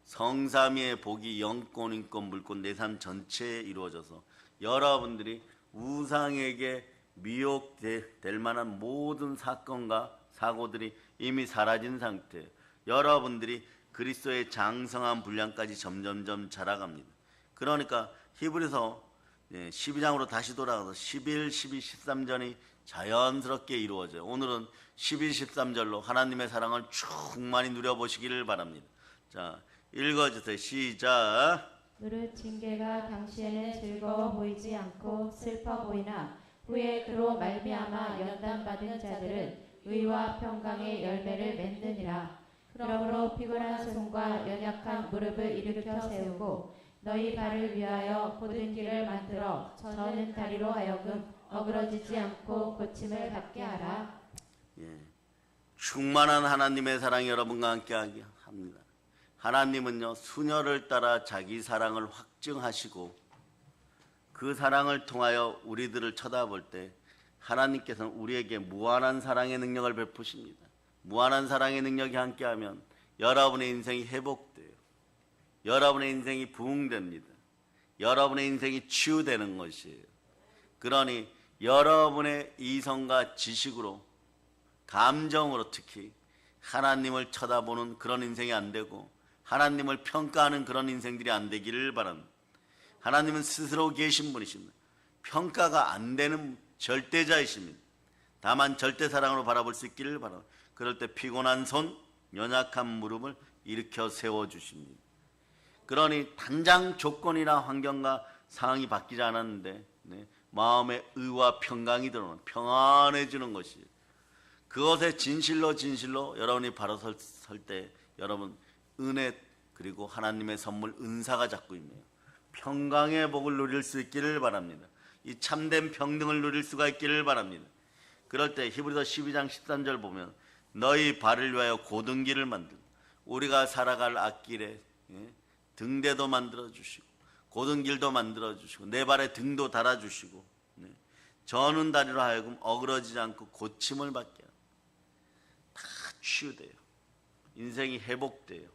성삼위의 복이 영권, 인권, 물권 내 삶 전체에 이루어져서 여러분들이 우상에게 미혹될 만한 모든 사건과 사고들이 이미 사라진 상태예요. 여러분들이 그리스도의 장성한 분량까지 점점점 자라갑니다. 그러니까 히브리서 12장으로 다시 돌아가서 11, 12, 13절이 자연스럽게 이루어져요. 오늘은 12, 13절로 하나님의 사랑을 충만히 누려보시기를 바랍니다. 자, 읽어주세요. 시작. 무릇 징계가 당시에는 즐거워 보이지 않고 슬퍼 보이나 후에 그로 말미암아 연단받은 자들은 의와 평강의 열매를 맺느니라. 그러므로 피곤한 손과 연약한 무릎을 일으켜 세우고 너희 발을 위하여 곧은 길을 만들어 저는 다리로 하여금 어그러지지 않고 고침을 받게 하라. 충만한 하나님의 사랑이 여러분과 함께하게 합니다. 하나님은요, 수녀를 따라 자기 사랑을 확증하시고 그 사랑을 통하여 우리들을 쳐다볼 때 하나님께서는 우리에게 무한한 사랑의 능력을 베푸십니다. 무한한 사랑의 능력이 함께하면 여러분의 인생이 회복돼요. 여러분의 인생이 부흥됩니다. 여러분의 인생이 치유되는 것이에요. 그러니 여러분의 이성과 지식으로, 감정으로 특히 하나님을 쳐다보는 그런 인생이 안 되고 하나님을 평가하는 그런 인생들이 안 되기를 바랍니다. 하나님은 스스로 계신 분이십니다. 평가가 안 되는 절대자이십니다. 다만 절대 사랑으로 바라볼 수 있기를 바랍니다. 그럴 때 피곤한 손, 연약한 무릎을 일으켜 세워주십니다. 그러니 당장 조건이나 환경과 상황이 바뀌지 않았는데 마음의 의와 평강이 들어오는 평안해지는 것이에요. 그것에 진실로 여러분이 바로 설 때 여러분 은혜 그리고 하나님의 선물 은사가 자꾸 임해요. 평강의 복을 누릴 수 있기를 바랍니다. 이 참된 평등을 누릴 수가 있기를 바랍니다. 그럴 때 히브리서 12장 13절 보면 너희 발을 위하여 곧은 길을 만들고 우리가 살아갈 앞길에 등대도 만들어주시고 곧은 길도 만들어주시고 내 발에 등도 달아주시고 저는 다리로 하여금 어그러지지 않고 고침을 받게 하고 다 치유돼요. 인생이 회복돼요.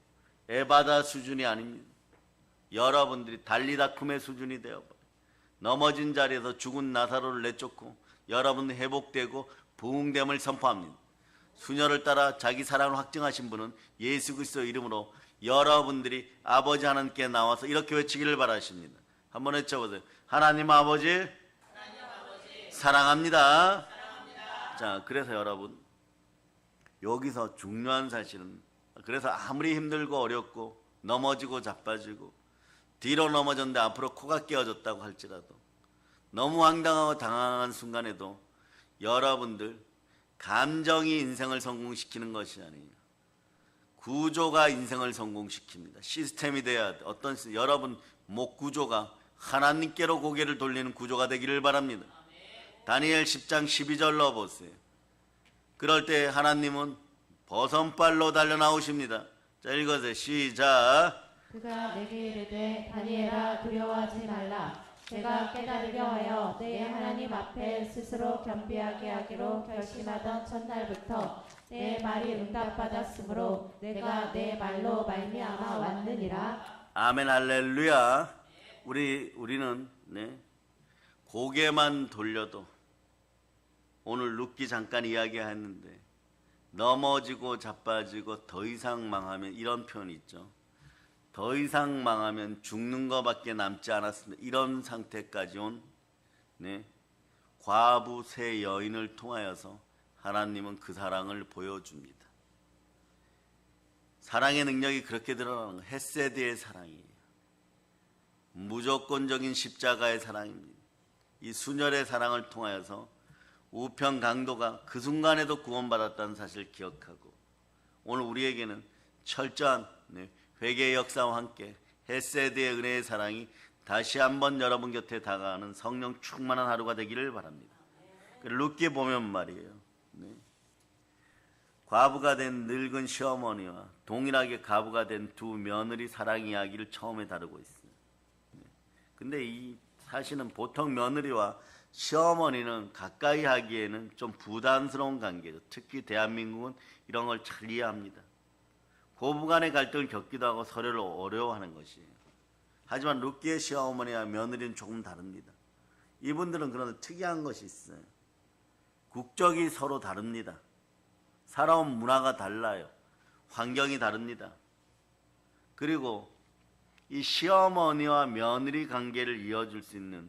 에바다 수준이 아닙니다. 여러분들이 달리다쿰의 수준이 되어버려요. 넘어진 자리에서 죽은 나사로를 내쫓고 여러분은 회복되고 부흥됨을 선포합니다. 수녀를 따라 자기 사랑을 확증하신 분은 예수 그리스도 이름으로 여러분들이 아버지 하나님께 나와서 이렇게 외치기를 바라십니다. 한번 외쳐보세요. 하나님 아버지, 사랑합니다. 자, 그래서 여러분 여기서 중요한 사실은 그래서 아무리 힘들고 어렵고 넘어지고 자빠지고 뒤로 넘어졌는데 앞으로 코가 끼어졌다고 할지라도 너무 황당하고 당황한 순간에도 여러분들 감정이 인생을 성공시키는 것이 아니에요. 구조가 인생을 성공시킵니다. 시스템이 돼야 돼. 어떤 여러분 목 구조가 하나님께로 고개를 돌리는 구조가 되기를 바랍니다. 다니엘 10장 12절 넣어보세요. 그럴 때 하나님은 버선발로 달려 나오십니다. 자, 읽어주세요. 시작. 그가 내게 이르되 다니엘아 두려워하지 말라. 내가 깨달으려 하여 내 하나님 앞에 스스로 겸비하게 하기로 결심하던 첫날부터 내 말이 응답받았으므로 내가 내 말로 말미암아 왔느니라. 아멘 할렐루야. 우리는 고개만 돌려도 오늘 룻기 잠깐 이야기했는데 넘어지고 자빠지고 더 이상 망하면 이런 표현이 있죠. 더 이상 망하면 죽는 것밖에 남지 않았습니다. 이런 상태까지 온 과부 세 여인을 통하여서 하나님은 그 사랑을 보여줍니다. 사랑의 능력이 그렇게 드러나는 거 헤세드의 사랑이에요. 무조건적인 십자가의 사랑입니다. 이 순혈의 사랑을 통하여서 우편 강도가 그 순간에도 구원받았다는 사실을 기억하고 오늘 우리에게는 철저한 회개의 역사와 함께 헤세드의 은혜의 사랑이 다시 한번 여러분 곁에 다가가는 성령 충만한 하루가 되기를 바랍니다. 룻기 보면 말이에요. 과부가 된 늙은 시어머니와 동일하게 과부가 된 두 며느리 사랑 이야기를 처음에 다루고 있어요. 근데 이 사실은 보통 며느리와 시어머니는 가까이 하기에는 좀 부담스러운 관계죠. 특히 대한민국은 이런 걸 잘 이해합니다. 고부간의 갈등을 겪기도 하고 서로를 어려워하는 것이에요. 하지만 룻기의 시어머니와 며느리는 조금 다릅니다. 이분들은 그런 특이한 것이 있어요. 국적이 서로 다릅니다. 살아온 문화가 달라요. 환경이 다릅니다. 그리고 이 시어머니와 며느리 관계를 이어줄 수 있는,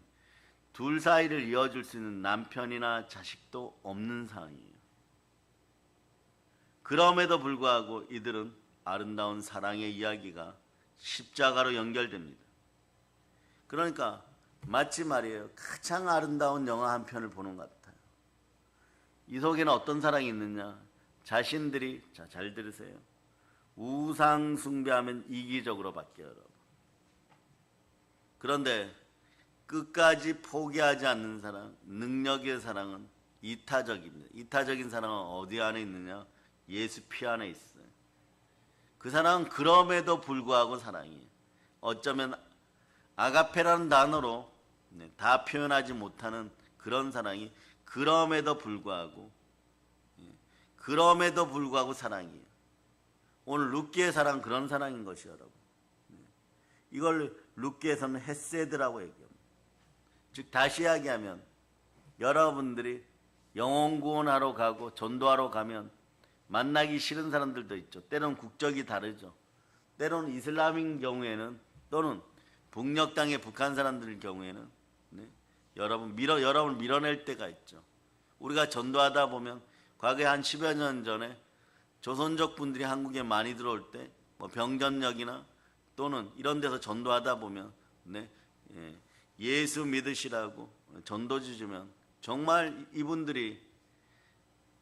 둘 사이를 이어줄 수 있는 남편이나 자식도 없는 상황이에요. 그럼에도 불구하고 이들은 아름다운 사랑의 이야기가 십자가로 연결됩니다. 그러니까 마치 말이에요, 가장 아름다운 영화 한 편을 보는 것 같아요. 이 속에는 어떤 사랑이 있느냐? 자신들이, 자, 잘 들으세요, 우상 숭배하면 이기적으로 바뀌어요, 여러분. 그런데 끝까지 포기하지 않는 사랑, 능력의 사랑은 이타적입니다. 이타적인 사랑은 어디 안에 있느냐? 예수 피 안에 있어요. 그 사랑은 그럼에도 불구하고 사랑이에요. 어쩌면 아가페라는 단어로 다 표현하지 못하는 그런 사랑이 그럼에도 불구하고 사랑이에요. 오늘 룻기의 사랑, 그런 사랑인 것이요, 여러분. 이걸 룻기에서는 헤세드라고 얘기합니다. 즉 다시 이야기하면 여러분들이 영혼 구원하러 가고 전도하러 가면 만나기 싫은 사람들도 있죠. 때로는 국적이 다르죠. 때로는 이슬람인 경우에는, 또는 북녘 땅의 북한 사람들의 경우에는 여러분을 밀어낼 때가 있죠. 우리가 전도하다 보면 과거에 한 10여 년 전에 조선족 분들이 한국에 많이 들어올 때 뭐 병전역이나 또는 이런 데서 전도하다 보면 예수 믿으시라고 전도지 주면 정말 이분들이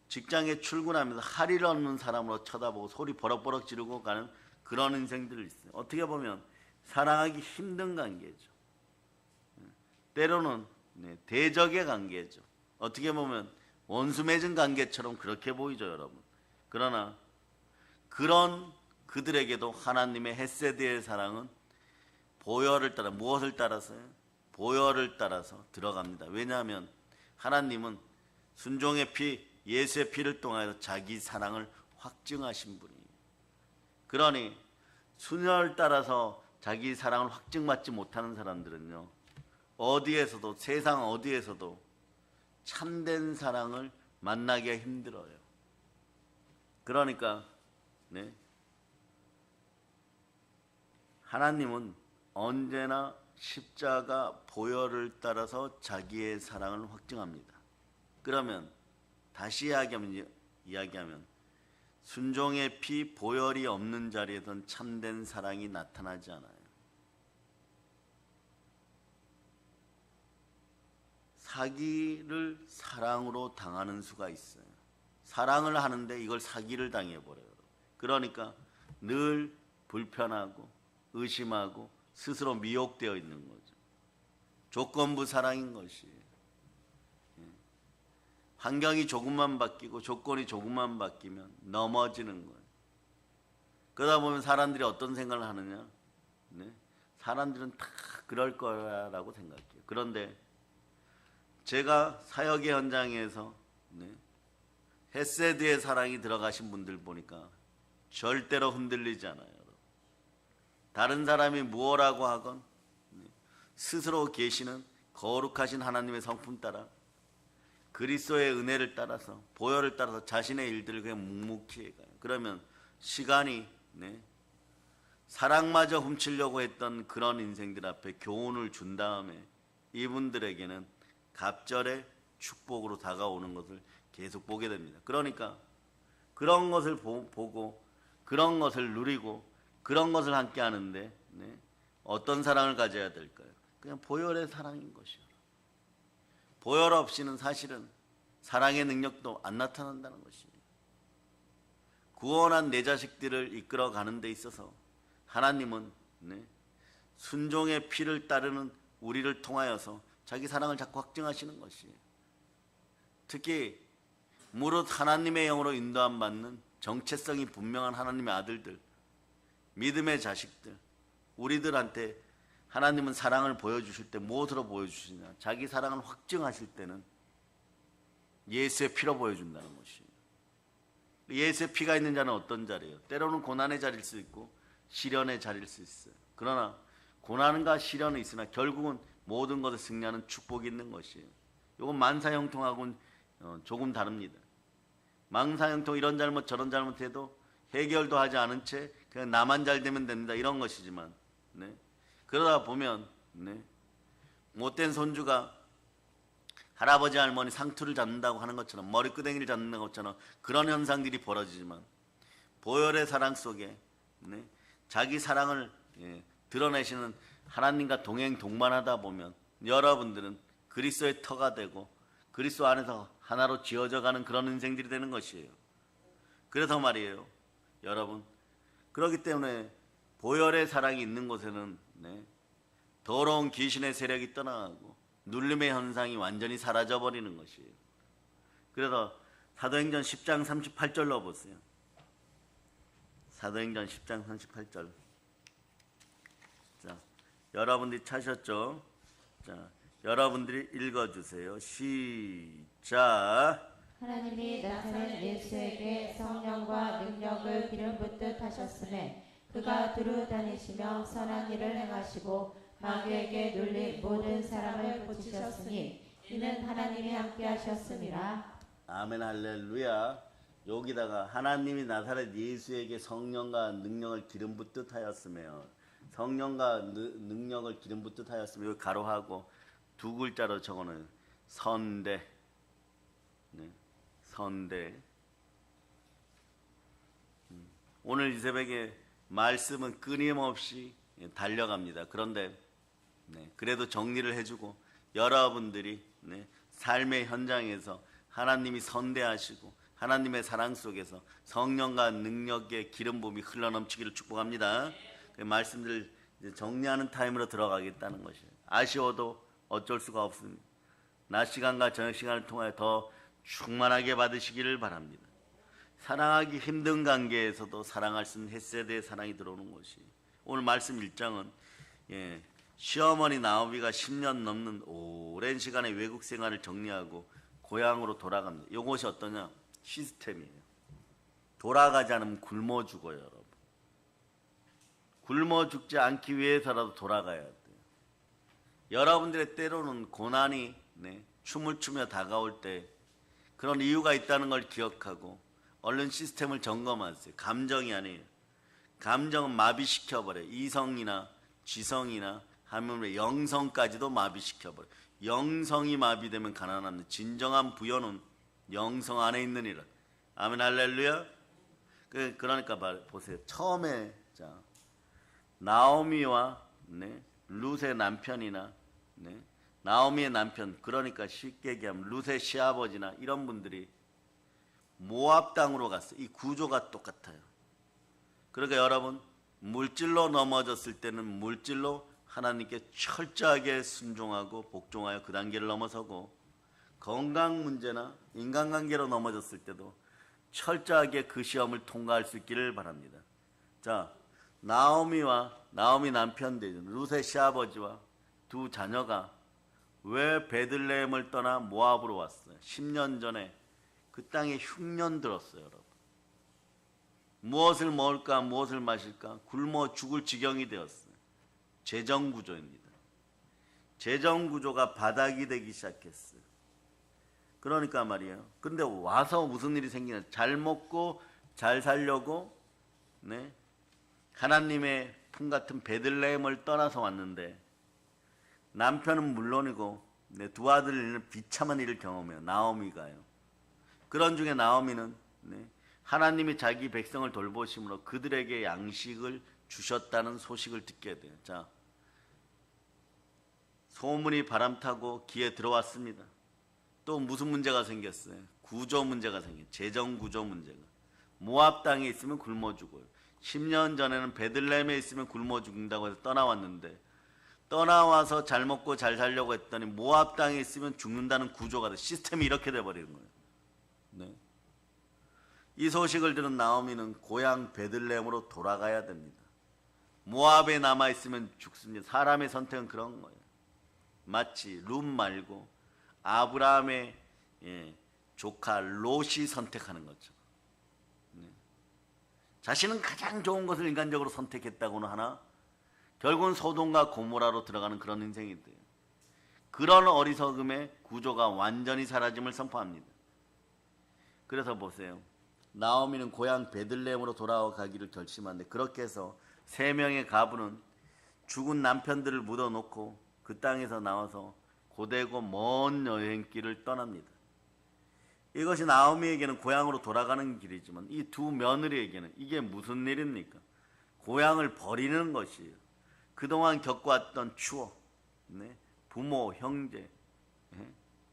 직장에 출근하면서 할일 없는 사람으로 쳐다보고 소리 버럭버럭 지르고 가는 그런 인생들이 있어요. 어떻게 보면 사랑하기 힘든 관계죠. 때로는 대적의 관계죠. 어떻게 보면 원수 맺은 관계처럼 그렇게 보이죠, 여러분. 그러나 그런 그들에게도 하나님의 헤세드의 사랑은 보혈을 따라, 무엇을 따라서요? 보혈을 따라서 들어갑니다. 왜냐하면 하나님은 순종의 피, 예수의 피를 통하여 자기 사랑을 확증하신 분이에요. 그러니 순혈을 따라서 자기 사랑을 확증받지 못하는 사람들은요, 어디에서도, 세상 어디에서도 참된 사랑을 만나기가 힘들어요. 그러니까 하나님은 언제나 십자가 보혈을 따라서 자기의 사랑을 확증합니다. 그러면 다시 이야기하면 순종의 피, 보혈이 없는 자리에선 참된 사랑이 나타나지 않아요. 사기를 사랑으로 당하는 수가 있어요. 사랑을 하는데 이걸 사기를 당해버려요. 그러니까 늘 불편하고 의심하고 스스로 미혹되어 있는 거죠. 조건부 사랑인 것이에요. 환경이 조금만 바뀌고 조건이 조금만 바뀌면 넘어지는 거예요. 그러다 보면 사람들이 어떤 생각을 하느냐? 사람들은 다 그럴 거라고 생각해요. 그런데 제가 사역의 현장에서 헤세드의 사랑이 들어가신 분들 보니까 절대로 흔들리지 않아요. 다른 사람이 무엇라고 하건 스스로 계시는 거룩하신 하나님의 성품 따라 그리스도의 은혜를 따라서, 보혈을 따라서 자신의 일들을 그냥 묵묵히 해가요. 그러면 시간이 사랑마저 훔치려고 했던 그런 인생들 앞에 교훈을 준 다음에 이분들에게는 갑절의 축복으로 다가오는 것을 계속 보게 됩니다. 그러니까 그런 것을 보고 그런 것을 누리고 그런 것을 함께 하는데 어떤 사랑을 가져야 될까요? 그냥 보혈의 사랑인 것이요. 보혈 없이는 사실은 사랑의 능력도 안 나타난다는 것입니다. 구원한 내 자식들을 이끌어가는 데 있어서 하나님은 순종의 피를 따르는 우리를 통하여서 자기 사랑을 자꾸 확증하시는 것이에요. 특히 무릇 하나님의 영으로 인도함 받는 정체성이 분명한 하나님의 아들들, 믿음의 자식들, 우리들한테 하나님은 사랑을 보여주실 때 무엇으로 보여주시냐? 자기 사랑을 확증하실 때는 예수의 피로 보여준다는 것이에요. 예수의 피가 있는 자는 어떤 자리예요? 때로는 고난의 자리일 수 있고 시련의 자리일 수 있어요. 그러나 고난과 시련은 있으나 결국은 모든 것을 승리하는 축복이 있는 것이에요. 이건 만사형통하고는 조금 다릅니다. 망사형통 이런 잘못 저런 잘못해도 해결도 하지 않은 채 그냥 나만 잘 되면 된다 이런 것이지만, 네. 그러다 보면, 네. 못된 손주가 할아버지 할머니 상투를 잡는다고 하는 것처럼, 머리끄댕이를 잡는 것처럼 그런 현상들이 벌어지지만, 보혈의 사랑 속에, 네. 자기 사랑을 드러내시는 하나님과 동행 동반하다 보면 여러분들은 그리스도의 터가 되고 그리스도 안에서 하나로 지어져 가는 그런 인생들이 되는 것이에요. 그래서 말이에요, 여러분. 그렇기 때문에 보혈의 사랑이 있는 곳에는, 네, 더러운 귀신의 세력이 떠나가고 눌림의 현상이 완전히 사라져버리는 것이에요. 그래서 사도행전 10장 38절로 보세요. 사도행전 10장 38절. 자, 여러분들이 찾으셨죠? 자, 여러분들이 읽어주세요. 시작. 하나님이 나사렛 예수에게 성령과 능력을 기름 붓듯 하셨음에 그가 두루 다니시며 선한 일을 행하시고 마귀에게 눌린 모든 사람을 고치셨으니 이는 하나님이 함께 하셨음이라. 아멘 할렐루야. 여기다가 하나님이 나사렛 예수에게 성령과 능력을 기름 붓듯 하였으며, 성령과 능력을 기름 붓듯 하였으며, 여기 가로하고 두 글자로 적어놓은 선대. 네, 선대. 오늘 이 새벽에 말씀은 끊임없이 달려갑니다. 그런데, 네, 그래도 정리를 해주고 여러분들이, 네, 삶의 현장에서 하나님이 선대하시고 하나님의 사랑 속에서 성령과 능력의 기름 부음이 흘러넘치기를 축복합니다. 그 말씀들 정리하는 타임으로 들어가겠다는 것이에요. 아쉬워도 어쩔 수가 없습니다. 낮 시간과 저녁 시간을 통하여 더 충만하게 받으시기를 바랍니다. 사랑하기 힘든 관계에서도 사랑할 수 있는 헷세대의 사랑이 들어오는 것이, 오늘 말씀 1장은 시어머니 나오미가 10년 넘는 오랜 시간의 외국 생활을 정리하고 고향으로 돌아갑니다. 이것이 어떠냐? 시스템이에요. 돌아가지 않으면 굶어 죽어요, 여러분. 굶어 죽지 않기 위해서라도 돌아가야 돼요. 여러분들의 때로는 고난이, 네, 춤을 추며 다가올 때 그런 이유가 있다는 걸 기억하고 얼른 시스템을 점검하세요. 감정이 아니에요. 감정은 마비시켜버려요. 이성이나 지성이나 하물며 영성까지도 마비시켜버려요. 영성이 마비되면 가난합니다. 진정한 부여는 영성 안에 있느니라. 아멘 할렐루야. 그러니까 보세요. 처음에 나오미와, 네, 룻의 남편이나, 네, 나오미의 남편, 그러니까 쉽게 얘기하면 룻의 시아버지나 이런 분들이 모압 땅으로 갔어요. 이 구조가 똑같아요. 그러니까 여러분, 물질로 넘어졌을 때는 물질로 하나님께 철저하게 순종하고 복종하여 그 단계를 넘어서고, 건강 문제나 인간관계로 넘어졌을 때도 철저하게 그 시험을 통과할 수 있기를 바랍니다. 자, 나오미와 나오미 남편 되는 룻의 시아버지와 두 자녀가 왜 베들레헴을 떠나 모압으로 왔어요? 10년 전에 그 땅에 흉년 들었어요, 여러분. 무엇을 먹을까, 무엇을 마실까 굶어 죽을 지경이 되었어요. 재정구조입니다. 재정구조가 바닥이 되기 시작했어요. 그러니까 말이에요. 근데 와서 무슨 일이 생기냐? 잘 먹고 잘 살려고, 네, 하나님의 품 같은 베들레헴을 떠나서 왔는데, 남편은 물론이고, 네, 두 아들은 비참한 일을 경험해요. 나오미가요. 그런 중에 나오미는, 네, 하나님이 자기 백성을 돌보심으로 그들에게 양식을 주셨다는 소식을 듣게 돼요. 자, 소문이 바람 타고 귀에 들어왔습니다. 또 무슨 문제가 생겼어요? 구조 문제가 생겨요. 재정 구조 문제가. 모압 땅에 있으면 굶어 죽어요. 10년 전에는 베들레헴에 있으면 굶어 죽는다고 해서 떠나왔는데, 떠나와서 잘 먹고 잘 살려고 했더니 모압 땅에 있으면 죽는다는 구조가 돼. 시스템이 이렇게 돼버리는 거예요. 네. 이 소식을 들은 나오미는 고향 베들레헴으로 돌아가야 됩니다. 모압에 남아있으면 죽습니다. 사람의 선택은 그런 거예요. 마치 룻 말고 아브라함의 조카 롯이 선택하는 것처럼. 자신은 가장 좋은 것을 인간적으로 선택했다고는 하나 결국은 소돔과 고모라로 들어가는 그런 인생이 돼요. 그런 어리석음의 구조가 완전히 사라짐을 선포합니다. 그래서 보세요. 나오미는 고향 베들레헴으로 돌아가기를 결심하는데 그렇게 해서 3명의 가부는 죽은 남편들을 묻어놓고 그 땅에서 나와서 고되고 먼 여행길을 떠납니다. 이것이 나오미에게는 고향으로 돌아가는 길이지만 이 두 며느리에게는 이게 무슨 일입니까? 고향을 버리는 것이에요. 그동안 겪어왔던 추억, 부모, 형제,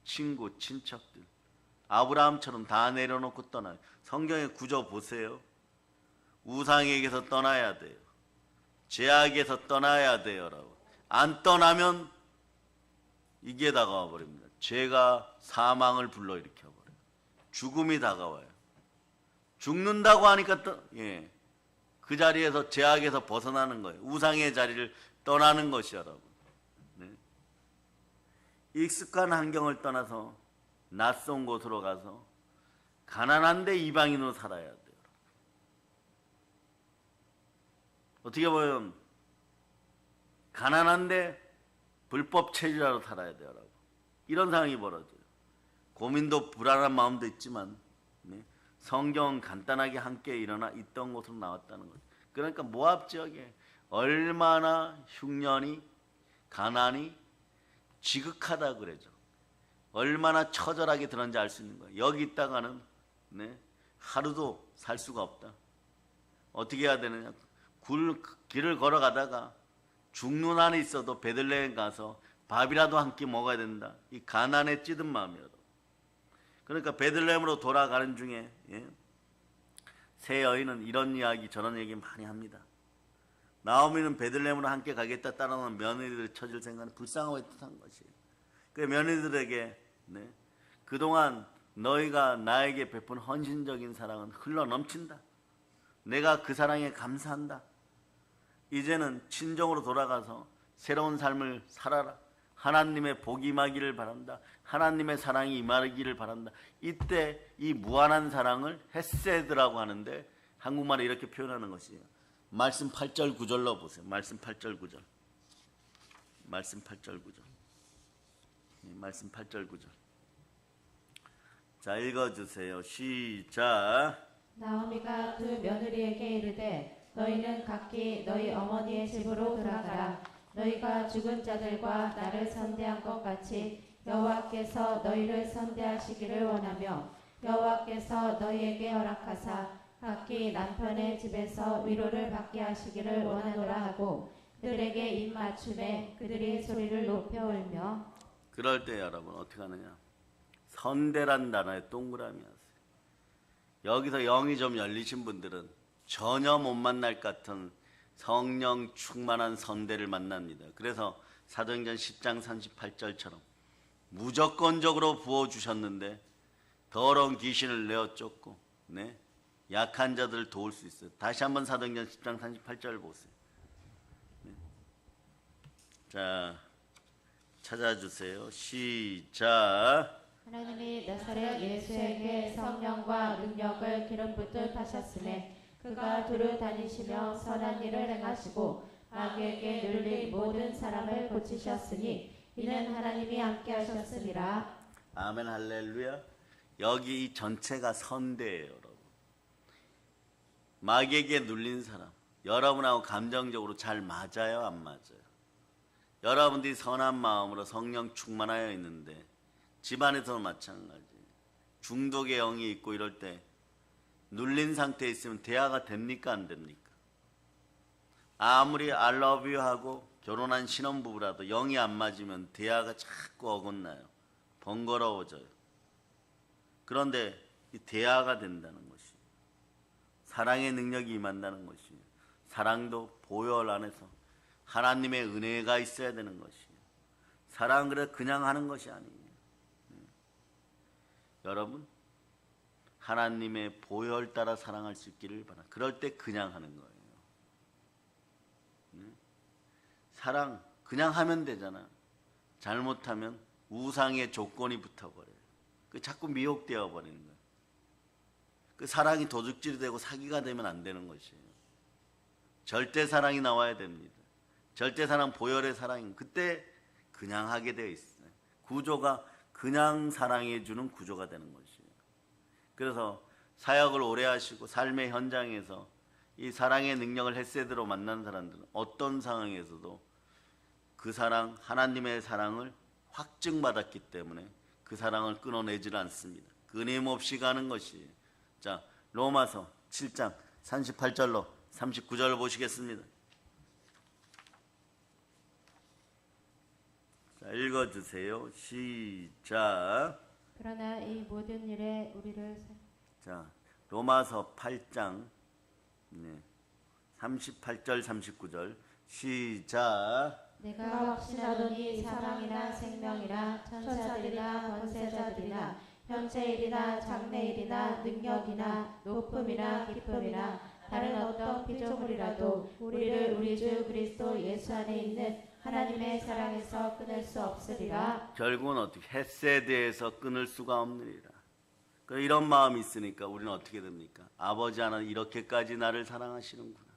친구, 친척들 아브라함처럼 다 내려놓고 떠나요. 성경의 구조 보세요. 우상에게서 떠나야 돼요. 죄악에서 떠나야 돼요. 라고. 안 떠나면 이게 다가와 버립니다. 죄가 사망을 불러일으켜 버려요. 죽음이 다가와요. 죽는다고 하니까 그 자리에서 죄악에서 벗어나는 거예요. 우상의 자리를 떠나는 것이 여러분. 익숙한 환경을 떠나서 낯선 곳으로 가서 가난한데 이방인으로 살아야 돼요. 어떻게 보면 가난한데 불법 체류자로 살아야 돼요. 이런 상황이 벌어져요. 고민도 불안한 마음도 있지만 성경은 간단하게 함께 일어나 있던 곳으로 나왔다는 거죠. 그러니까 모압 지역에 얼마나 흉년이 가난이 지극하다 그러죠. 얼마나 처절하게 들었는지 알 수 있는 거예요. 여기 있다가는 하루도 살 수가 없다. 어떻게 해야 되느냐? 길을 걸어가다가 죽는 한이 있어도 베들레헴 가서 밥이라도 한 끼 먹어야 된다. 이 가난에 찌든 마음이에요. 그러니까 베들레헴으로 돌아가는 중에 세 여인은 이런 이야기 저런 얘기 많이 합니다. 나오미는 베들레헴으로 함께 가겠다 따라오는 며느리들을 쳐줄 생각은 불쌍하고 애틋한 것이에요. 그 며느리들에게 그동안 너희가 나에게 베푼 헌신적인 사랑은 흘러 넘친다. 내가 그 사랑에 감사한다. 이제는 친정으로 돌아가서 새로운 삶을 살아라. 하나님의 복이 임하기를 바란다. 하나님의 사랑이 임하기를 바란다. 이때 이 무한한 사랑을 헤세드라고 하는데 한국말에 이렇게 표현하는 것이에요. 말씀 8절 9절로 보세요. 말씀 8절 9절. 말씀 8절 9절. 말씀 8절 9절. 자, 읽어주세요. 시작. 나오미가 두 며느리에게 이르되 너희는 각기 너희 어머니의 집으로 돌아가라. 너희가 죽은 자들과 나를 선대한 것 같이 여호와께서 너희를 선대하시기를 원하며 여호와께서 너희에게 허락하사 각기 남편의 집에서 위로를 받게 하시기를 원하노라 하고 그들에게 입 맞춤에 그들이 소리를 높여 울며. 그럴 때 여러분 어떻게 하느냐? 선대란 단어에 동그라미 하세요. 여기서 영이 좀 열리신 분들은 전혀 못 만날 것 같은 성령 충만한 선대를 만납니다. 그래서 사도행전 10장 38절처럼 무조건적으로 부어주셨는데 더러운 귀신을 내어 쫓고 약한 자들을 도울 수 있어요. 다시 한번 사도행전 10장 38절 보세요. 자, 찾아주세요. 시작. 하나님이 나사렛 예수에게 성령과 능력을 기름 붓듯 하셨음에 그가 두루 다니시며 선한 일을 행하시고 마귀에게 눌린 모든 사람을 고치셨으니 이는 하나님이 함께 하셨음이라. 아멘 할렐루야. 여기 이 전체가 선대예요. 여러분. 마귀에게 눌린 사람 여러분하고 감정적으로 잘 맞아요? 안 맞아요? 여러분들이 선한 마음으로 성령 충만하여 있는데 집안에서도 마찬가지. 중독의 영이 있고 이럴 때 눌린 상태에 있으면 대화가 됩니까? 안 됩니까? 아무리 I love you 하고 결혼한 신혼부부라도 영이 안 맞으면 대화가 자꾸 어긋나요. 번거로워져요. 그런데 이 대화가 된다는 것이 사랑의 능력이 임한다는 것이 사랑도 보혈 안에서 하나님의 은혜가 있어야 되는 것이에요. 사랑은 그래 그냥 하는 것이 아니에요. 여러분 하나님의 보혈 따라 사랑할 수 있기를 바랍니다. 그럴 때 그냥 하는 거예요. 사랑 그냥 하면 되잖아. 잘못하면 우상의 조건이 붙어버려요. 자꾸 미혹되어 버리는 거예요. 그 사랑이 도둑질이 되고 사기가 되면 안 되는 것이에요. 절대 사랑이 나와야 됩니다. 절대 사랑, 보혈의 사랑이 그때 그냥 하게 되어 있어요. 구조가 그냥 사랑해 주는 구조가 되는 것이에요. 그래서 사역을 오래 하시고 삶의 현장에서 이 사랑의 능력을 헤세드로 만난 사람들은 어떤 상황에서도 그 사랑, 하나님의 사랑을 확증받았기 때문에 그 사랑을 끊어내질 않습니다. 끊임없이 가는 것이에요. 자, 로마서 7장 38절로 39절 보시겠습니다. 자, 읽어주세요. 시작. 그러나 이 모든 일에 우리를 자, 로마서 8장 38절 39절 시작. 내가 확신하노니 사망이나 생명이나 천사들이나 권세자들이나 현재일이나 장래일이나 능력이나 높음이나 깊음이나 다른 어떤 피조물이라도 우리를 우리 주 그리스도 예수 안에 있는 하나님의 사랑에서 끊을 수 없으리라. 결국은 어떻게 헤세드에서 끊을 수가 없느니라. 이런 마음이 있으니까 우리는 어떻게 됩니까? 아버지 하나님 이렇게까지 나를 사랑하시는구나.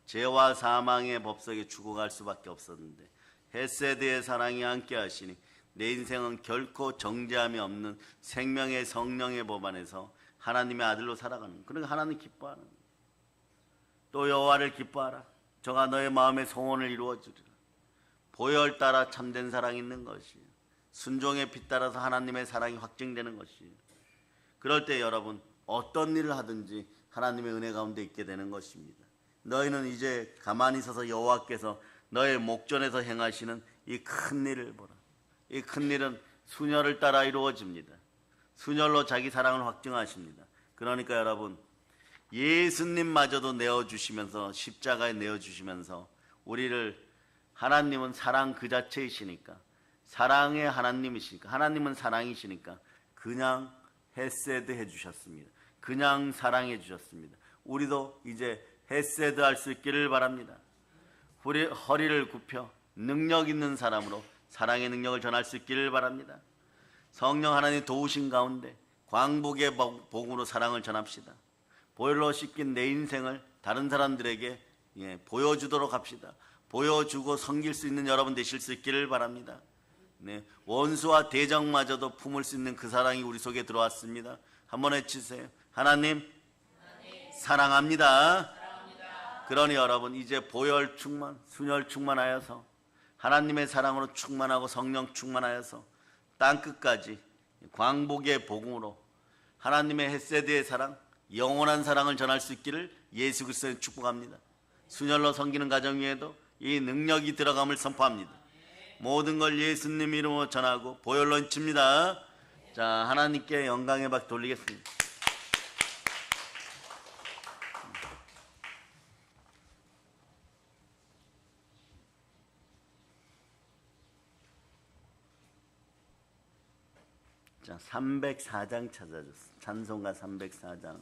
죄와 사망의 법석에 죽어갈 수밖에 없었는데 헤세드의 사랑이 함께 하시니 내 인생은 결코 정죄함이 없는 생명의 성령의 법 안에서 하나님의 아들로 살아가는 거예요. 그러니까 하나님 기뻐하는 거예요. 또 여호와를 기뻐하라. 저가 너의 마음의 소원을 이루어주리라. 보혈 따라 참된 사랑이 있는 것이에요. 순종의 빛 따라서 하나님의 사랑이 확증되는 것이에요. 그럴 때 여러분 어떤 일을 하든지 하나님의 은혜 가운데 있게 되는 것입니다. 너희는 이제 가만히 서서 여호와께서 너의 목전에서 행하시는 이 큰 일을 보라. 이 큰 일은 순혈을 따라 이루어집니다. 순혈로 자기 사랑을 확증하십니다. 그러니까 여러분 예수님마저도 내어주시면서 십자가에 내어주시면서 우리를 하나님은 사랑 그 자체이시니까 사랑의 하나님이시니까 하나님은 사랑이시니까 그냥 헤세드 해주셨습니다. 그냥 사랑해 주셨습니다. 우리도 이제 헤세드 할 수 있기를 바랍니다. 우리 허리를 굽혀 능력 있는 사람으로 사랑의 능력을 전할 수 있기를 바랍니다. 성령 하나님 도우신 가운데 광복의 복음으로 사랑을 전합시다. 보혈로 씻긴 내 인생을 다른 사람들에게 보여주도록 합시다. 보여주고 섬길 수 있는 여러분 되실 수 있기를 바랍니다. 원수와 대적마저도 품을 수 있는 그 사랑이 우리 속에 들어왔습니다. 한번 외치세요. 하나님 사랑합니다. 그러니 여러분 이제 보혈 충만, 순혈 충만하여서 하나님의 사랑으로 충만하고 성령 충만하여서 땅끝까지 광복의 복음으로 하나님의 헤세드의 사랑, 영원한 사랑을 전할 수 있기를 예수 그리스도의 축복합니다. 순혈로 섬기는 가정 위에도 이 능력이 들어감을 선포합니다. 모든 걸 예수님 이름으로 전하고 보혈로 칩니다. 자, 하나님께 영광의 박 돌리겠습니다. 자, 304장 찾아줬습니다. 찬송가 304장.